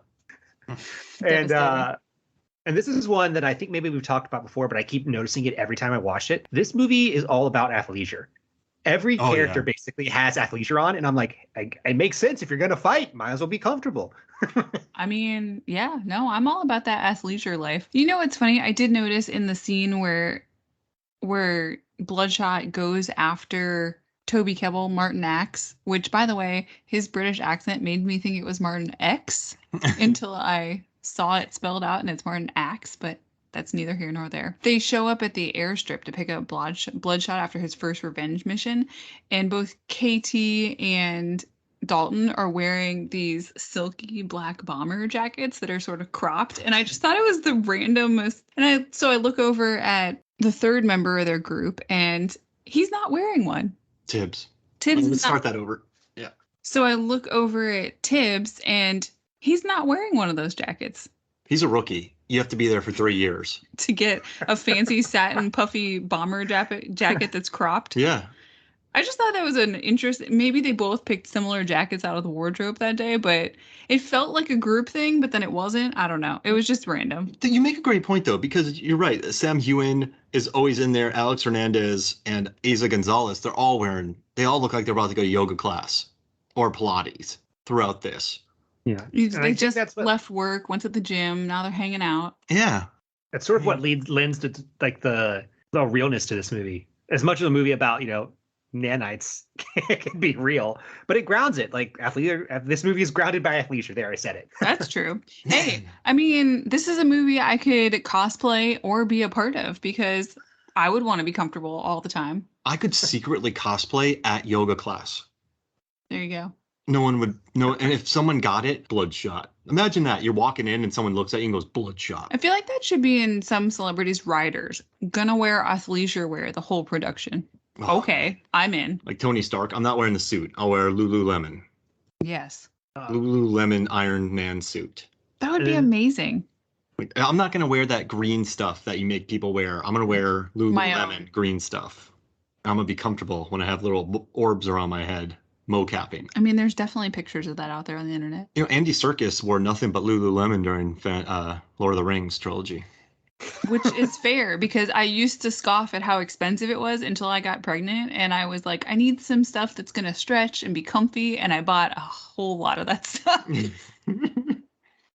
And this is one that I think maybe we've talked about before, but I keep noticing it every time I watch it. This movie is all about athleisure. Every character basically has athleisure on, and I'm like, it makes sense. If you're gonna fight, might as well be comfortable. I mean, yeah, no, I'm all about that athleisure life. You know what's funny? I did notice in the scene where Bloodshot goes after Toby Kebbell, Martin Axe, which, by the way, his British accent made me think it was Martin X until I saw it spelled out and it's Martin Axe, but that's neither here nor there. They show up at the airstrip to pick up Bloodshot after his first revenge mission, and both KT and Dalton are wearing these silky black bomber jackets that are sort of cropped, and I just thought it was the randomest. And so I look over at the third member of their group, and he's not wearing one. Tibbs. Let's start that over. Yeah. So I look over at Tibbs, and He's not wearing one of those jackets. He's a rookie. You have to be there for 3 years to get a fancy satin puffy bomber jacket that's cropped. Yeah. I just thought that was an interesting. Maybe they both picked similar jackets out of the wardrobe that day, but it felt like a group thing, but then it wasn't. I don't know. It was just random. You make a great point, though, because you're right. Sam Heughan is always in there. Alex Hernandez and Eiza Gonzalez, they all look like they're about to go to yoga class or Pilates throughout this. Yeah. They just left work, went to the gym. Now they're hanging out. Yeah. That's sort of what lends to like the realness to this movie. As much as a movie about, nanites can be real, but it grounds it. Like athleisure, this movie is grounded by athleisure. There, I said it. That's true. Hey, I mean, this is a movie I could cosplay or be a part of because I would want to be comfortable all the time. I could secretly cosplay at yoga class. There you go. No one would know. And if someone got it, Bloodshot. Imagine that. You're walking in and someone looks at you and goes, Bloodshot. I feel like that should be in some celebrities' riders. Gonna wear athleisure wear the whole production. Oh, okay, I'm in. Like Tony Stark. I'm not wearing the suit. I'll wear Lululemon. Yes. Lululemon Iron Man suit. That would be amazing. I'm not going to wear that green stuff that you make people wear. I'm going to wear Lululemon green stuff. I'm going to be comfortable when I have little orbs around my head. Mo-capping. I mean, there's definitely pictures of that out there on the internet. Andy Serkis wore nothing but Lululemon during Lord of the Rings trilogy. Which is fair because I used to scoff at how expensive it was until I got pregnant. And I was like, I need some stuff that's going to stretch and be comfy. And I bought a whole lot of that stuff. Hey,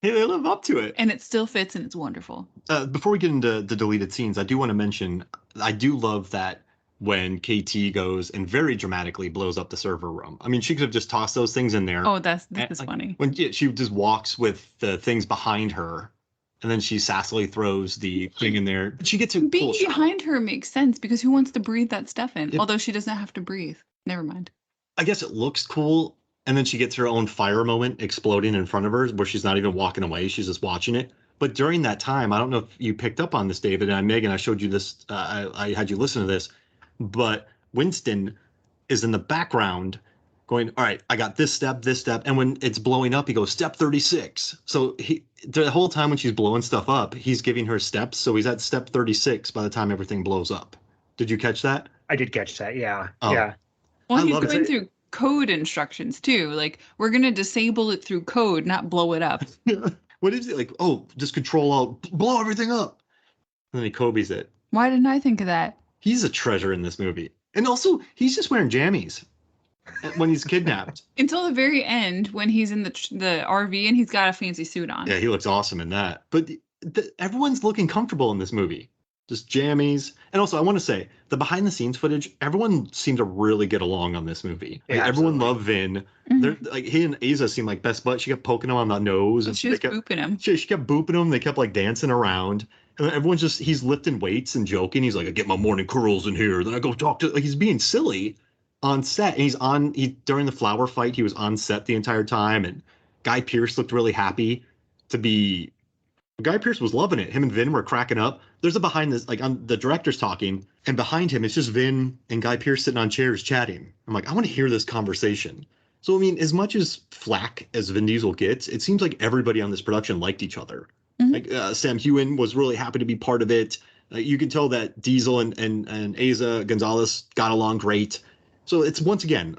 they live up to it. And it still fits and it's wonderful. Before we get into the deleted scenes, I do want to mention, I do love that when KT goes and very dramatically blows up the server room. I mean, she could have just tossed those things in there. Oh, this is funny. When she just walks with the things behind her, and then she sassily throws the thing in there. She gets a being behind her makes sense because who wants to breathe that stuff in? Although she doesn't have to breathe. Never mind. I guess it looks cool. And then she gets her own fire moment exploding in front of her where she's not even walking away. She's just watching it. But during that time, I don't know if you picked up on this, David, and Megan, I showed you this. I had you listen to this. But Winston is in the background going, all right, I got this step. And when it's blowing up, he goes, step 36. So the whole time when she's blowing stuff up, he's giving her steps. So he's at step 36 by the time everything blows up. Did you catch that? I did catch that. Yeah. Oh. Yeah. Well, he's going through code instructions too. Like, we're going to disable it through code, not blow it up. What is it? Like, oh, just control alt, blow everything up. And then he Kobe's it. Why didn't I think of that? He's a treasure in this movie. And also, he's just wearing jammies when he's kidnapped. Until the very end when he's in the RV and he's got a fancy suit on. Yeah, he looks awesome in that. But everyone's looking comfortable in this movie. Just jammies. And also, I want to say, the behind-the-scenes footage, everyone seemed to really get along on this movie. Like, everyone loved Vin. Mm-hmm. Like, he and Eiza seemed like best buds. She kept poking him on the nose. And she was booping him. She kept booping him. They kept, like, dancing around. And then everyone's he's lifting weights and joking. He's like, I get my morning curls in here. Then I go talk to, like, he's being silly on set. And during the flower fight, he was on set the entire time. And Guy Pearce looked really happy to be. Guy Pearce was loving it. Him and Vin were cracking up. There's a behind this, like, the director's talking, and behind him, it's just Vin and Guy Pearce sitting on chairs chatting. I'm like, I want to hear this conversation. So, I mean, as much as flack as Vin Diesel gets, it seems like everybody on this production liked each other. Mm-hmm. Like, Sam Heughan was really happy to be part of it. You could tell that Diesel and Eiza Gonzalez got along great. So it's, once again,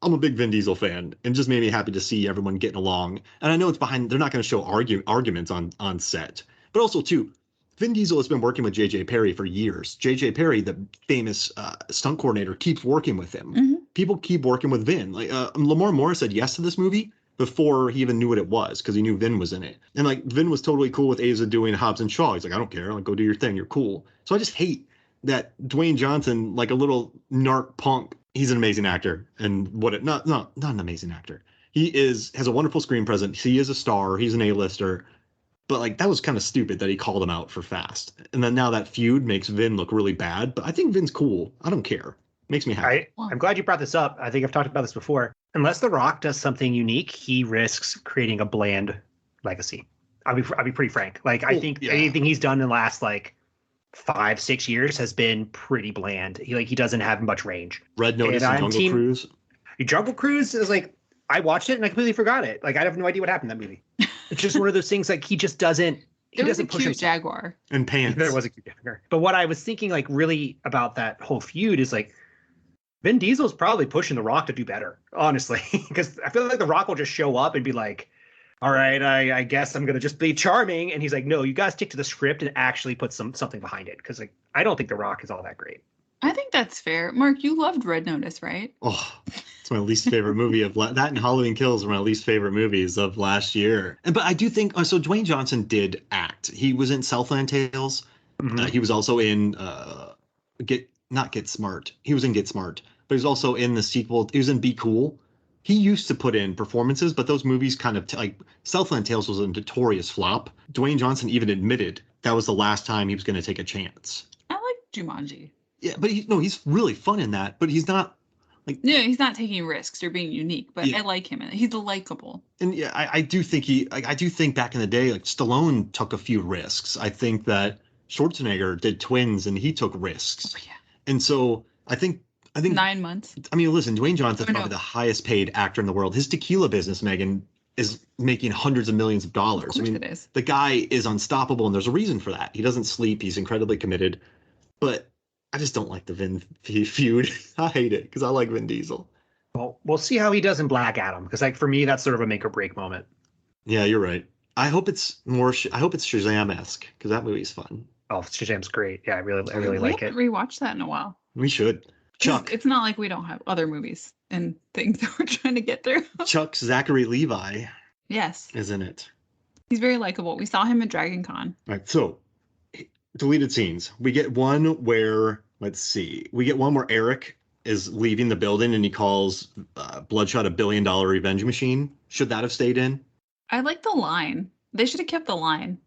I'm a big Vin Diesel fan, and just made me happy to see everyone getting along. And I know it's behind, they're not going to show arguments on set. But also, too, Vin Diesel has been working with J.J. Perry for years. J.J. Perry, the famous stunt coordinator, keeps working with him. Mm-hmm. People keep working with Vin. Like, Lamar Moore said yes to this movie before he even knew what it was, because he knew Vin was in it. And, like, Vin was totally cool with Eiza doing Hobbs and Shaw. He's like, I don't care. Like, go do your thing. You're cool. So I just hate that Dwayne Johnson, like a little narc punk, he's an amazing actor. And not an amazing actor. He has a wonderful screen presence. He is a star. He's an A-lister. But, like, that was kind of stupid that he called him out for Fast. And then now that feud makes Vin look really bad. But I think Vin's cool. I don't care. Makes me happy. I'm glad you brought this up. I think I've talked about this before. Unless The Rock does something unique, he risks creating a bland legacy. I'll be pretty frank. Like, I think anything he's done in the last, like, 5-6 years has been pretty bland. He doesn't have much range. Red Notice and Jungle Cruise. Jungle Cruise is like, I watched it and I completely forgot it. Like I have no idea what happened in that movie. It's just one of those things like he just doesn't. He doesn't push himself. Jaguar and pants. There was a cute jaguar. But what I was thinking, like, really about that whole feud is like Vin Diesel's probably pushing The Rock to do better, honestly, because I feel like The Rock will just show up and be like, "All right, I guess I'm gonna just be charming," and he's like, "No, you guys stick to the script and actually put something behind it," because like I don't think The Rock is all that great. I think that's fair. Mark, you loved Red Notice, right? Oh, it's my least favorite movie of that, and Halloween Kills were my least favorite movies of last year. But I do think so. Dwayne Johnson did act. He was in Southland Tales. Mm-hmm. He was also in Get Smart. He was in Get Smart, but he was also in the sequel. He was in Be Cool. He used to put in performances, but those movies kind of like Southland Tales was a notorious flop. Dwayne Johnson even admitted that was the last time he was going to take a chance. I like Jumanji. Yeah, but he's really fun in that, but he's not like. Yeah, he's not taking risks or being unique, but yeah. I like him. He's likable. And yeah, I do think I do think back in the day, like Stallone took a few risks. I think that Schwarzenegger did Twins and he took risks. Oh, yeah. And so I think 9 months. I mean, listen, Dwayne Johnson's probably the highest paid actor in the world. His tequila business, Megan, is making hundreds of millions of dollars. Of course it is. The guy is unstoppable, and there's a reason for that. He doesn't sleep. He's incredibly committed. But I just don't like the Vin feud. I hate it because I like Vin Diesel. Well, we'll see how he does in Black Adam, because like for me, that's sort of a make or break moment. Yeah, you're right. I hope it's more. I hope it's Shazam-esque because that movie's fun. Oh, Shazam's great. Yeah, I really like it. We haven't rewatched that in a while. We should. Chuck. It's not like we don't have other movies and things that we're trying to get through. Chuck Zachary Levi. Yes. Is in it. He's very likable. We saw him at Dragon Con. All right, so deleted scenes. We get one where, let's see, Eric is leaving the building and he calls Bloodshot $1 billion revenge machine. Should that have stayed in? I like the line. They should have kept the line.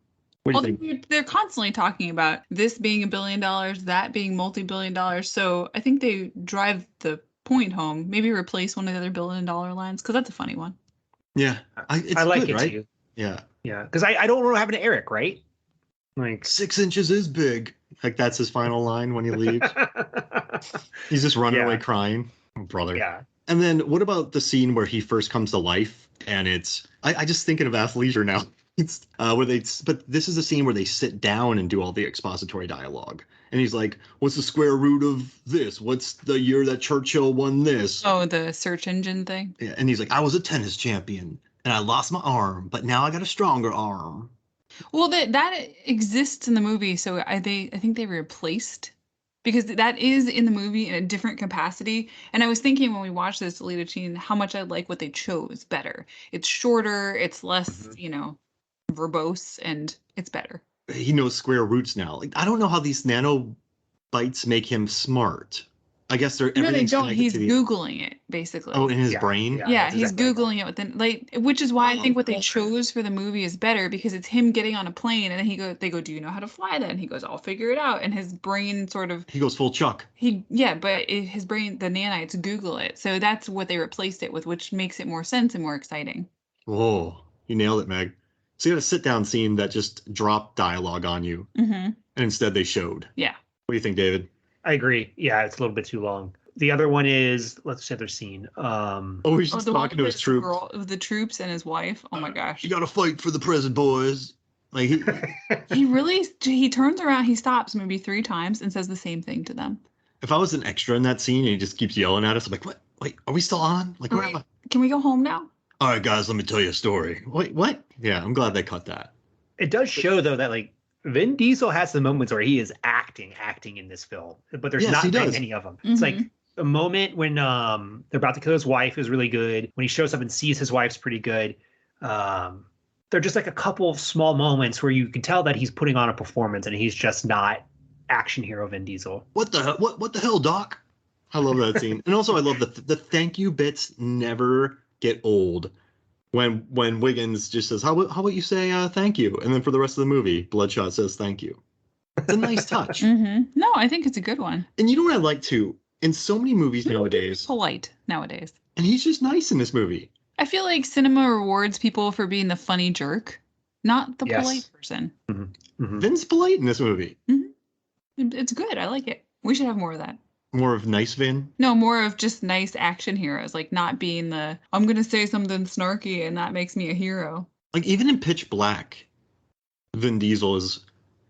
What do you think? They're constantly talking about this being $1 billion, that being multi-billion dollars. So I think they drive the point home. Maybe replace one of the other $1 billion lines because that's a funny one. Yeah, I like good, it right? too. Yeah, yeah, because I don't know what happened to Eric, right? Like 6 inches is big. Like that's his final line when he leaves. He's just running away crying, oh, brother. Yeah. And then what about the scene where he first comes to life? And it's I just thinking of athleisure now. It's but this is the scene where they sit down and do all the expository dialogue. And he's like, "What's the square root of this? What's the year that Churchill won this?" Oh, the search engine thing. Yeah, and he's like, "I was a tennis champion and I lost my arm, but now I got a stronger arm." Well, that exists in the movie, so I think they replaced because that is in the movie in a different capacity. And I was thinking when we watched this deleted scene, how much I like what they chose better. It's shorter, it's less, verbose, and it's better. He knows square roots now. Like I don't know how these nanobites make him smart. I guess they're no, they don't. He's Googling it basically. Oh, in his brain. Yeah, he's Googling it within which is why I think what they chose for the movie is better because it's him getting on a plane and then they go, "Do you know how to fly that?" And he goes, "I'll figure it out." And his brain sort of he goes full Chuck. But his brain, the nanites, Google it. So that's what they replaced it with, which makes it more sense and more exciting. Whoa, you nailed it, Meg. So you had a sit-down scene that just dropped dialogue on you, and instead they showed. Yeah. What do you think, David? I agree. Yeah, it's a little bit too long. The other one is, let's say other scene. He's just talking to his troops. The troops and his wife. Oh my gosh. You got to fight for the present, boys. Like he turns around, he stops maybe 3 times and says the same thing to them. If I was an extra in that scene and he just keeps yelling at us, I'm like, what? Wait, are we still on? Like, where am I? Can we go home now? All right, guys, let me tell you a story. Wait, what? Yeah, I'm glad they cut that. It does show, though, that, like, Vin Diesel has the moments where he is acting in this film, but there's not many of them. Mm-hmm. It's like a moment when they're about to kill his wife is really good. When he shows up and sees his wife's pretty good. They're just like a couple of small moments where you can tell that he's putting on a performance and he's just not action hero Vin Diesel. What the hell? What the hell, Doc? I love that scene. And also I love the thank you bits never get old. When Wiggins just says, how about you say thank you? And then for the rest of the movie, Bloodshot says thank you. It's a nice touch. No, I think it's a good one. And you know what I like too? In so many movies nowadays. Polite nowadays. And he's just nice in this movie. I feel like cinema rewards people for being the funny jerk, not the polite person. Vin's polite in this movie. It's good. I like it. We should have more of that. More of nice Vin? No, more of just nice action heroes, like not being the I'm gonna say something snarky and that makes me a hero. Like even in Pitch Black, Vin Diesel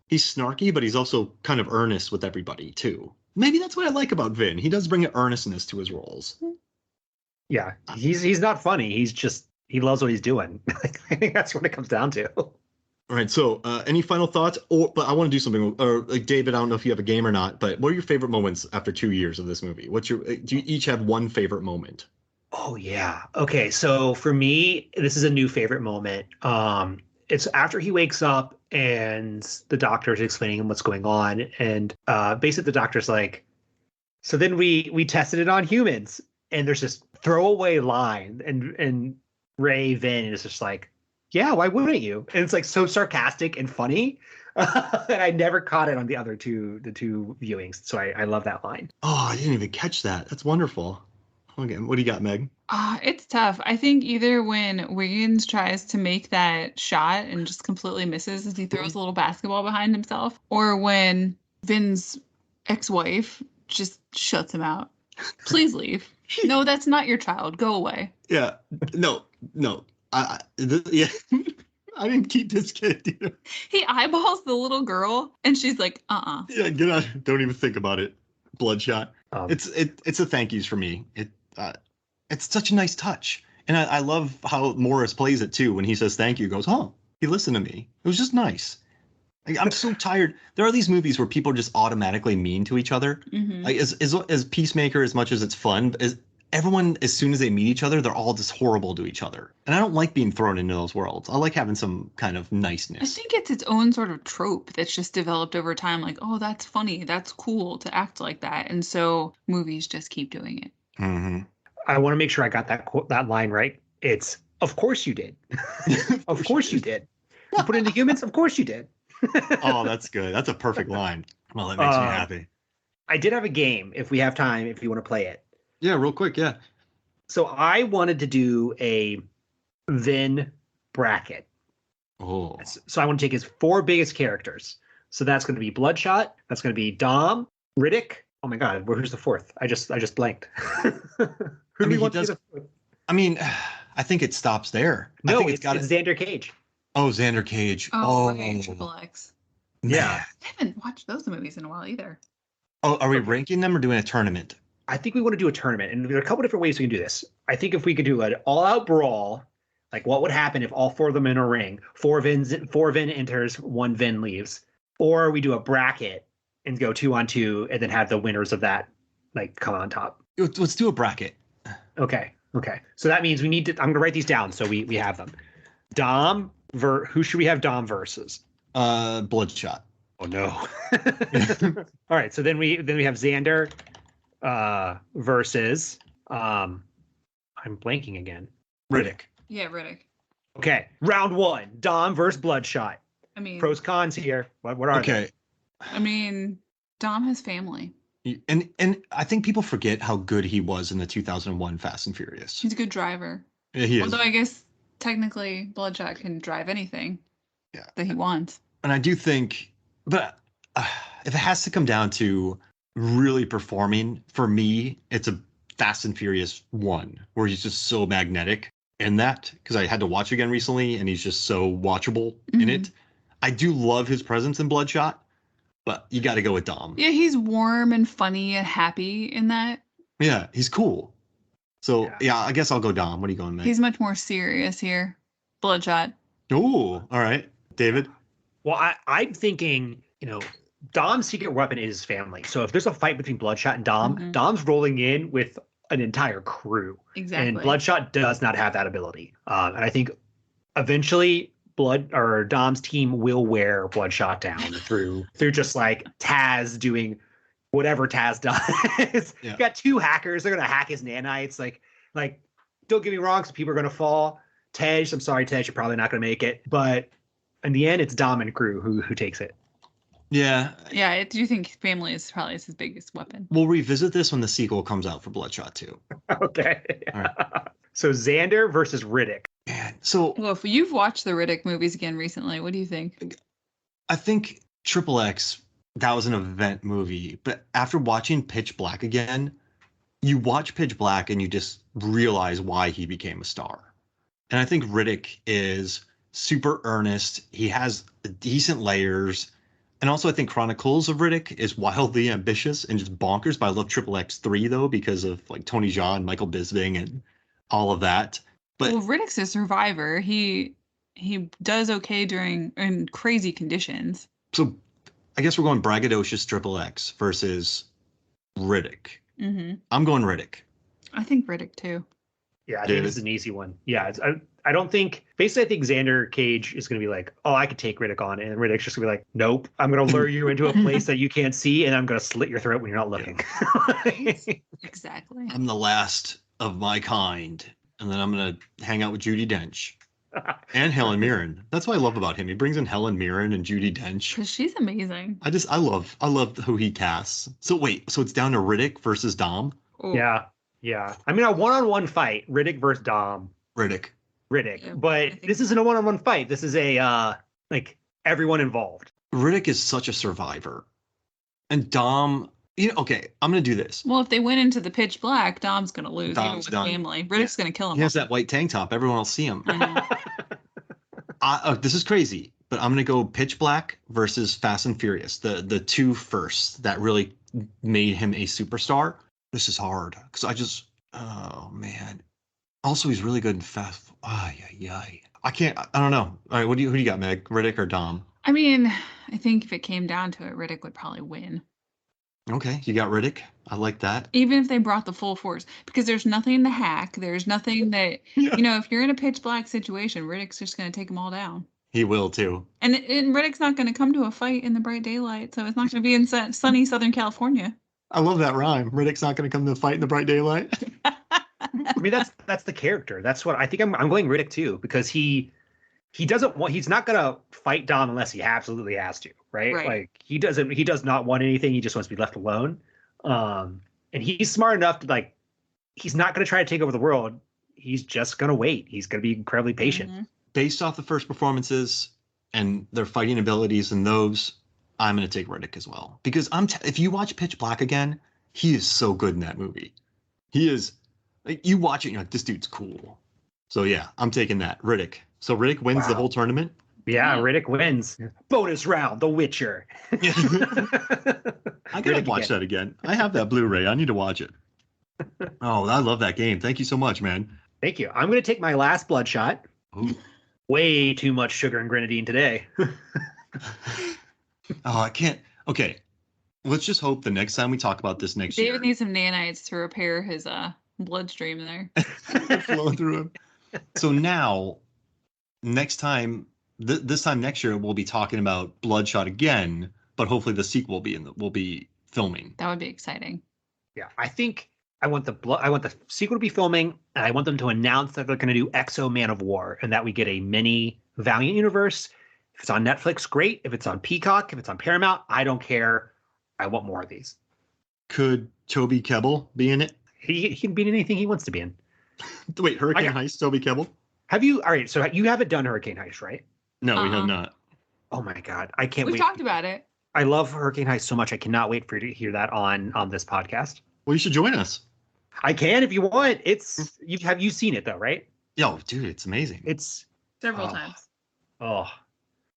he's snarky, but he's also kind of earnest with everybody too. Maybe that's what I like about Vin. He does bring an earnestness to his roles. Yeah, he's not funny. He loves what he's doing. I think that's what it comes down to. All right, so any final thoughts? But I want to do something. Or like David, I don't know if you have a game or not, but what are your favorite moments after 2 years of this movie? Do you each have one favorite moment? Oh yeah. Okay, so for me, this is a new favorite moment. It's after he wakes up and the doctor is explaining him what's going on, and basically the doctor's like, so then we tested it on humans, and there's this throwaway line, and Ray Vin is just like, yeah, why wouldn't you? And it's like so sarcastic and funny. And I never caught it on the two viewings. So I love that line. Oh, I didn't even catch that. That's wonderful. Okay, what do you got, Meg? It's tough. I think either when Wiggins tries to make that shot and just completely misses as he throws a little basketball behind himself, or when Vin's ex-wife just shuts him out. Please leave. No, that's not your child. Go away. Yeah. No. Yeah. I didn't keep this kid. He eyeballs the little girl, and she's like, Yeah, get out. Don't even think about it. Bloodshot. It's a thank yous for me. It's such a nice touch. And I love how Morris plays it too. When he says thank you, he goes, oh, he listened to me. It was just nice. Like, I'm so tired. There are these movies where people are just automatically mean to each other. Mm-hmm. Like as Peacemaker, as much as it's fun, everyone, as soon as they meet each other, they're all just horrible to each other. And I don't like being thrown into those worlds. I like having some kind of niceness. I think it's its own sort of trope that's just developed over time. Like, oh, that's funny. That's cool to act like that. And so movies just keep doing it. Mm-hmm. I want to make sure I got that line right. It's, of course you did. Of course you did. You put it into humans? Of course you did. Oh, that's good. That's a perfect line. Well, that makes me happy. I did have a game, if we have time, if you want to play it. Yeah, real quick, yeah. So I wanted to do a Vin bracket. Oh. So I want to take his 4 biggest characters. So that's going to be Bloodshot. That's going to be Dom, Riddick. Oh my God, who's the 4th? I just blanked. Who do you want to be the 4th? I mean, I think it stops there. No, I think it's Xander Cage. Oh, Xander Cage. Okay, Triple X. Yeah. I haven't watched those movies in a while either. Oh, are we ranking them or doing a tournament? I think we want to do a tournament, and there are a couple different ways we can do this. I think if we could do an all-out brawl, like what would happen if all 4 of them in a ring, 4 Vin enters, 1 Vin leaves, or we do a bracket and go 2-on-2, and then have the winners of that like come on top. Let's do a bracket. Okay. So that means we need to. I'm gonna write these down so we have them. Dom who should we have Dom versus? Bloodshot. Oh no. All right. So then we have Xander versus I'm blanking again. Riddick. Yeah, Riddick. Okay. Round 1. Dom versus Bloodshot. I mean, pros cons here. What are they? I mean, Dom has family. And I think people forget how good he was in the 2001 Fast and Furious. He's a good driver. Yeah, he is. Although I guess technically Bloodshot can drive anything that he wants. And I do think, but if it has to come down to really performing, for me, it's a Fast and Furious 1, where he's just so magnetic in that, because I had to watch again recently, and he's just so watchable in it. I do love his presence in Bloodshot, but you got to go with Dom. Yeah, he's warm and funny and happy in that. Yeah, he's cool. So, yeah, I guess I'll go Dom. What are you going, Meg? He's much more serious here. Bloodshot. Ooh, all right. David? Well, I'm thinking, Dom's secret weapon is his family. So if there's a fight between Bloodshot and Dom, Dom's rolling in with an entire crew. Exactly. And Bloodshot does not have that ability. And I think eventually Dom's team will wear Bloodshot down through just like Taz doing whatever Taz does. Yeah. You got 2 hackers. They're going to hack his nanites. Like, don't get me wrong. Some people are going to fall. Tej, I'm sorry, Tej, you're probably not going to make it. But in the end, it's Dom and crew who takes it. Yeah. Yeah, I do think family is probably his biggest weapon. We'll revisit this when the sequel comes out for Bloodshot 2. Okay. All right. So Xander versus Riddick. Man, so well, if you've watched the Riddick movies again recently, what do you think? I think Triple X that was an event movie. But after watching Pitch Black again, you watch Pitch Black and you just realize why he became a star. And I think Riddick is super earnest. He has decent layers. And also I think Chronicles of Riddick is wildly ambitious and just bonkers. But I love Triple X3 though, because of like Tony Jaa and Michael Bisping and all of that. But well, Riddick's a survivor. He does okay in crazy conditions. So I guess we're going braggadocious Triple X versus Riddick. Mm-hmm. I'm going Riddick. I think Riddick too. Yeah, I think this is an easy one. Yeah, I don't think. Basically, I think Xander Cage is going to be like, "Oh, I could take Riddick on," and Riddick's just going to be like, "Nope, I'm going to lure you into a place that you can't see, and I'm going to slit your throat when you're not looking." Exactly. I'm the last of my kind, and then I'm going to hang out with Judi Dench and Helen Mirren. That's what I love about him. He brings in Helen Mirren and Judi Dench because she's amazing. I love who he casts. So wait, so it's down to Riddick versus Dom? Ooh. Yeah. I mean, a one-on-one fight, Riddick versus Dom. Riddick. Yeah, but this isn't a one-on-one fight. This is a like everyone involved. Riddick is such a survivor, and Dom. Okay, I'm gonna do this. Well, if they went into the Pitch Black, Dom's gonna lose. Dom's even with family. Riddick's gonna kill him. He has that white tank top. Everyone will see him. I know. This is crazy, but I'm gonna go Pitch Black versus Fast and Furious, the two first that really made him a superstar. This is hard because oh man. Also, he's really good in Fast. I don't know. All right, who do you got, Meg? Riddick or Dom? I mean, I think if it came down to it, Riddick would probably win. Okay, you got Riddick. I like that. Even if they brought the full force, because there's nothing to hack. There's nothing that, if you're in a Pitch Black situation, Riddick's just going to take them all down. He will too. And Riddick's not going to come to a fight in the bright daylight, so it's not going to be in sunny Southern California. I love that rhyme. Riddick's not going to come to a fight in the bright daylight. I mean, that's the character. That's what I think. I'm going Riddick too, because he's not gonna fight Dom unless he absolutely has to, right? Like he does not want anything. He just wants to be left alone. And he's smart enough to he's not gonna try to take over the world. He's just gonna wait. He's gonna be incredibly patient. Mm-hmm. Based off the first performances and their fighting abilities and those, I'm gonna take Riddick as well, because if you watch Pitch Black again, he is so good in that movie. He is. You watch it, you're like, this dude's cool. So yeah, I'm taking that. Riddick. So Riddick wins the whole tournament? Yeah, Riddick wins. Bonus round, The Witcher. I gotta watch that again. I have that Blu-ray. I need to watch it. Oh, I love that game. Thank you so much, man. Thank you. I'm going to take my last Bloodshot. Ooh. Way too much sugar and grenadine today. Oh, I can't. Okay. Let's just hope the next time we talk about this next year. David needs some nanites to repair his bloodstream there. Flowing through him. So now, next time, this time next year, we'll be talking about Bloodshot again, but hopefully the sequel will be filming. That would be exciting. Yeah, I think I want the sequel to be filming, and I want them to announce that they're going to do Exo Man of War, and that we get a mini Valiant universe. If it's on Netflix, great. If it's on Peacock, if it's on Paramount, I don't care. I want more of these. Could Toby Kebbell be in it? He can be in anything he wants to be in. Wait, Hurricane Heist, Toby Kebbell? Have you? All right, so you haven't done Hurricane Heist, right? No, we have not. Oh my God, I can't wait. We've talked about it. I love Hurricane Heist so much. I cannot wait for you to hear that on this podcast. Well, you should join us. I can if you want. Have you seen it though, right? Yo, dude, it's amazing. It's several times. Oh,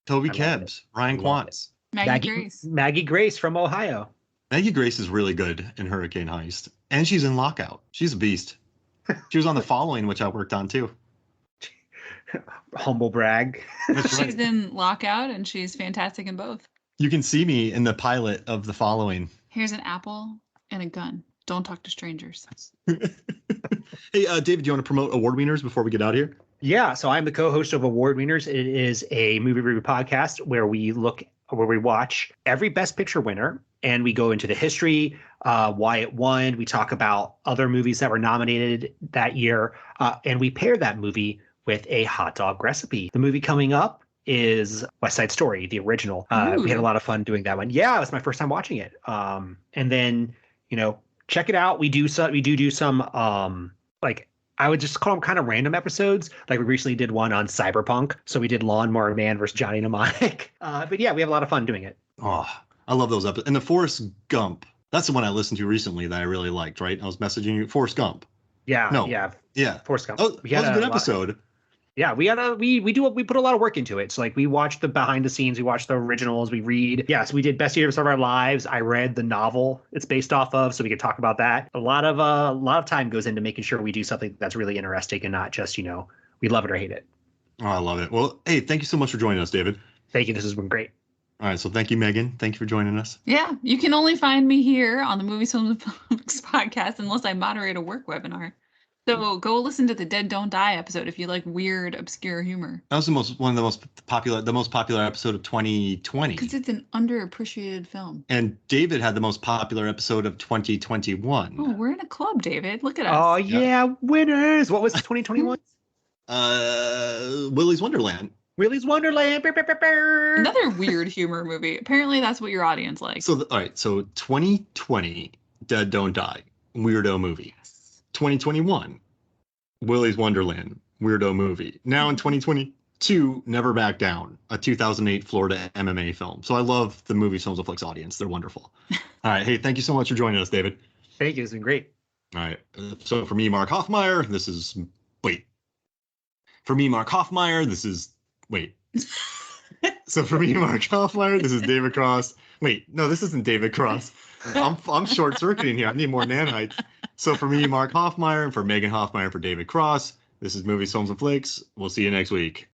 Toby Kebbs, Ryan Quantz, Maggie Grace from Ohio. Maggie Grace is really good in Hurricane Heist, and she's in Lockout. She's a beast. She was on The Following, which I worked on too. Humble brag. She's in Lockout, and she's fantastic in both. You can see me in the pilot of The Following. Here's an apple and a gun. Don't talk to strangers. Hey, David, do you want to promote Award Wieners before we get out of here? Yeah, so I'm the co-host of Award Wieners. It is a movie review podcast where we watch every Best Picture winner, and we go into the history, why it won. We talk about other movies that were nominated that year, and we pair that movie with a hot dog recipe. The movie coming up is West Side Story, the original. We had a lot of fun doing that one. Yeah, it was my first time watching it. And then, check it out. We do some I would just call them kind of random episodes. Like we recently did one on Cyberpunk. So we did Lawnmower Man versus Johnny Mnemonic. But yeah, we have a lot of fun doing it. Oh, I love those episodes. And the Forrest Gump, that's the one I listened to recently that I really liked, right? I was messaging you. Forrest Gump. Yeah. No. Yeah. Forrest Gump. Oh, that was a good episode. Yeah, we put a lot of work into it. So like we watched the behind the scenes, we watched the originals, we read. Yes, we did Best Years of Our Lives. I read the novel it's based off of, so we could talk about that. A lot of time goes into making sure we do something that's really interesting and not just, we love it or hate it. Oh, I love it. Well, hey, thank you so much for joining us, David. Thank you. This has been great. All right, so thank you, Megan. Thank you for joining us. Yeah, you can only find me here on the Movies, Films, and Books podcast unless I moderate a work webinar. So go listen to the Dead Don't Die episode if you like weird, obscure humor. That was the most popular episode of 2020. Because it's an underappreciated film. And David had the most popular episode of 2021. Oh, we're in a club, David. Look at us. Oh yeah, Wieners. What was 2021? Willy's Wonderland. Willy's Wonderland. Another weird humor movie. Apparently, that's what your audience likes. So, all right. So 2020, Dead Don't Die, weirdo movie. 2021, Willy's Wonderland, weirdo movie. Now in 2022, Never Back Down, a 2008 Florida MMA film. So I love the Movies, Films, and Flicks audience. They're wonderful. All right. Hey, thank you so much for joining us, David. Thank you. It's been great. All right. So for me, Mark Hoffmeyer, this is... Wait. For me, Mark Hoffmeyer, this is... Wait. So for me, Mark Hoffmeyer, this is David Cross. Wait, no, this isn't David Cross. I'm short-circuiting here. I need more nanites. So for me, Mark Hoffmeyer, and for Megan Hoffmeyer, for David Cross, this is Movies, Films, and Flicks. We'll see you next week.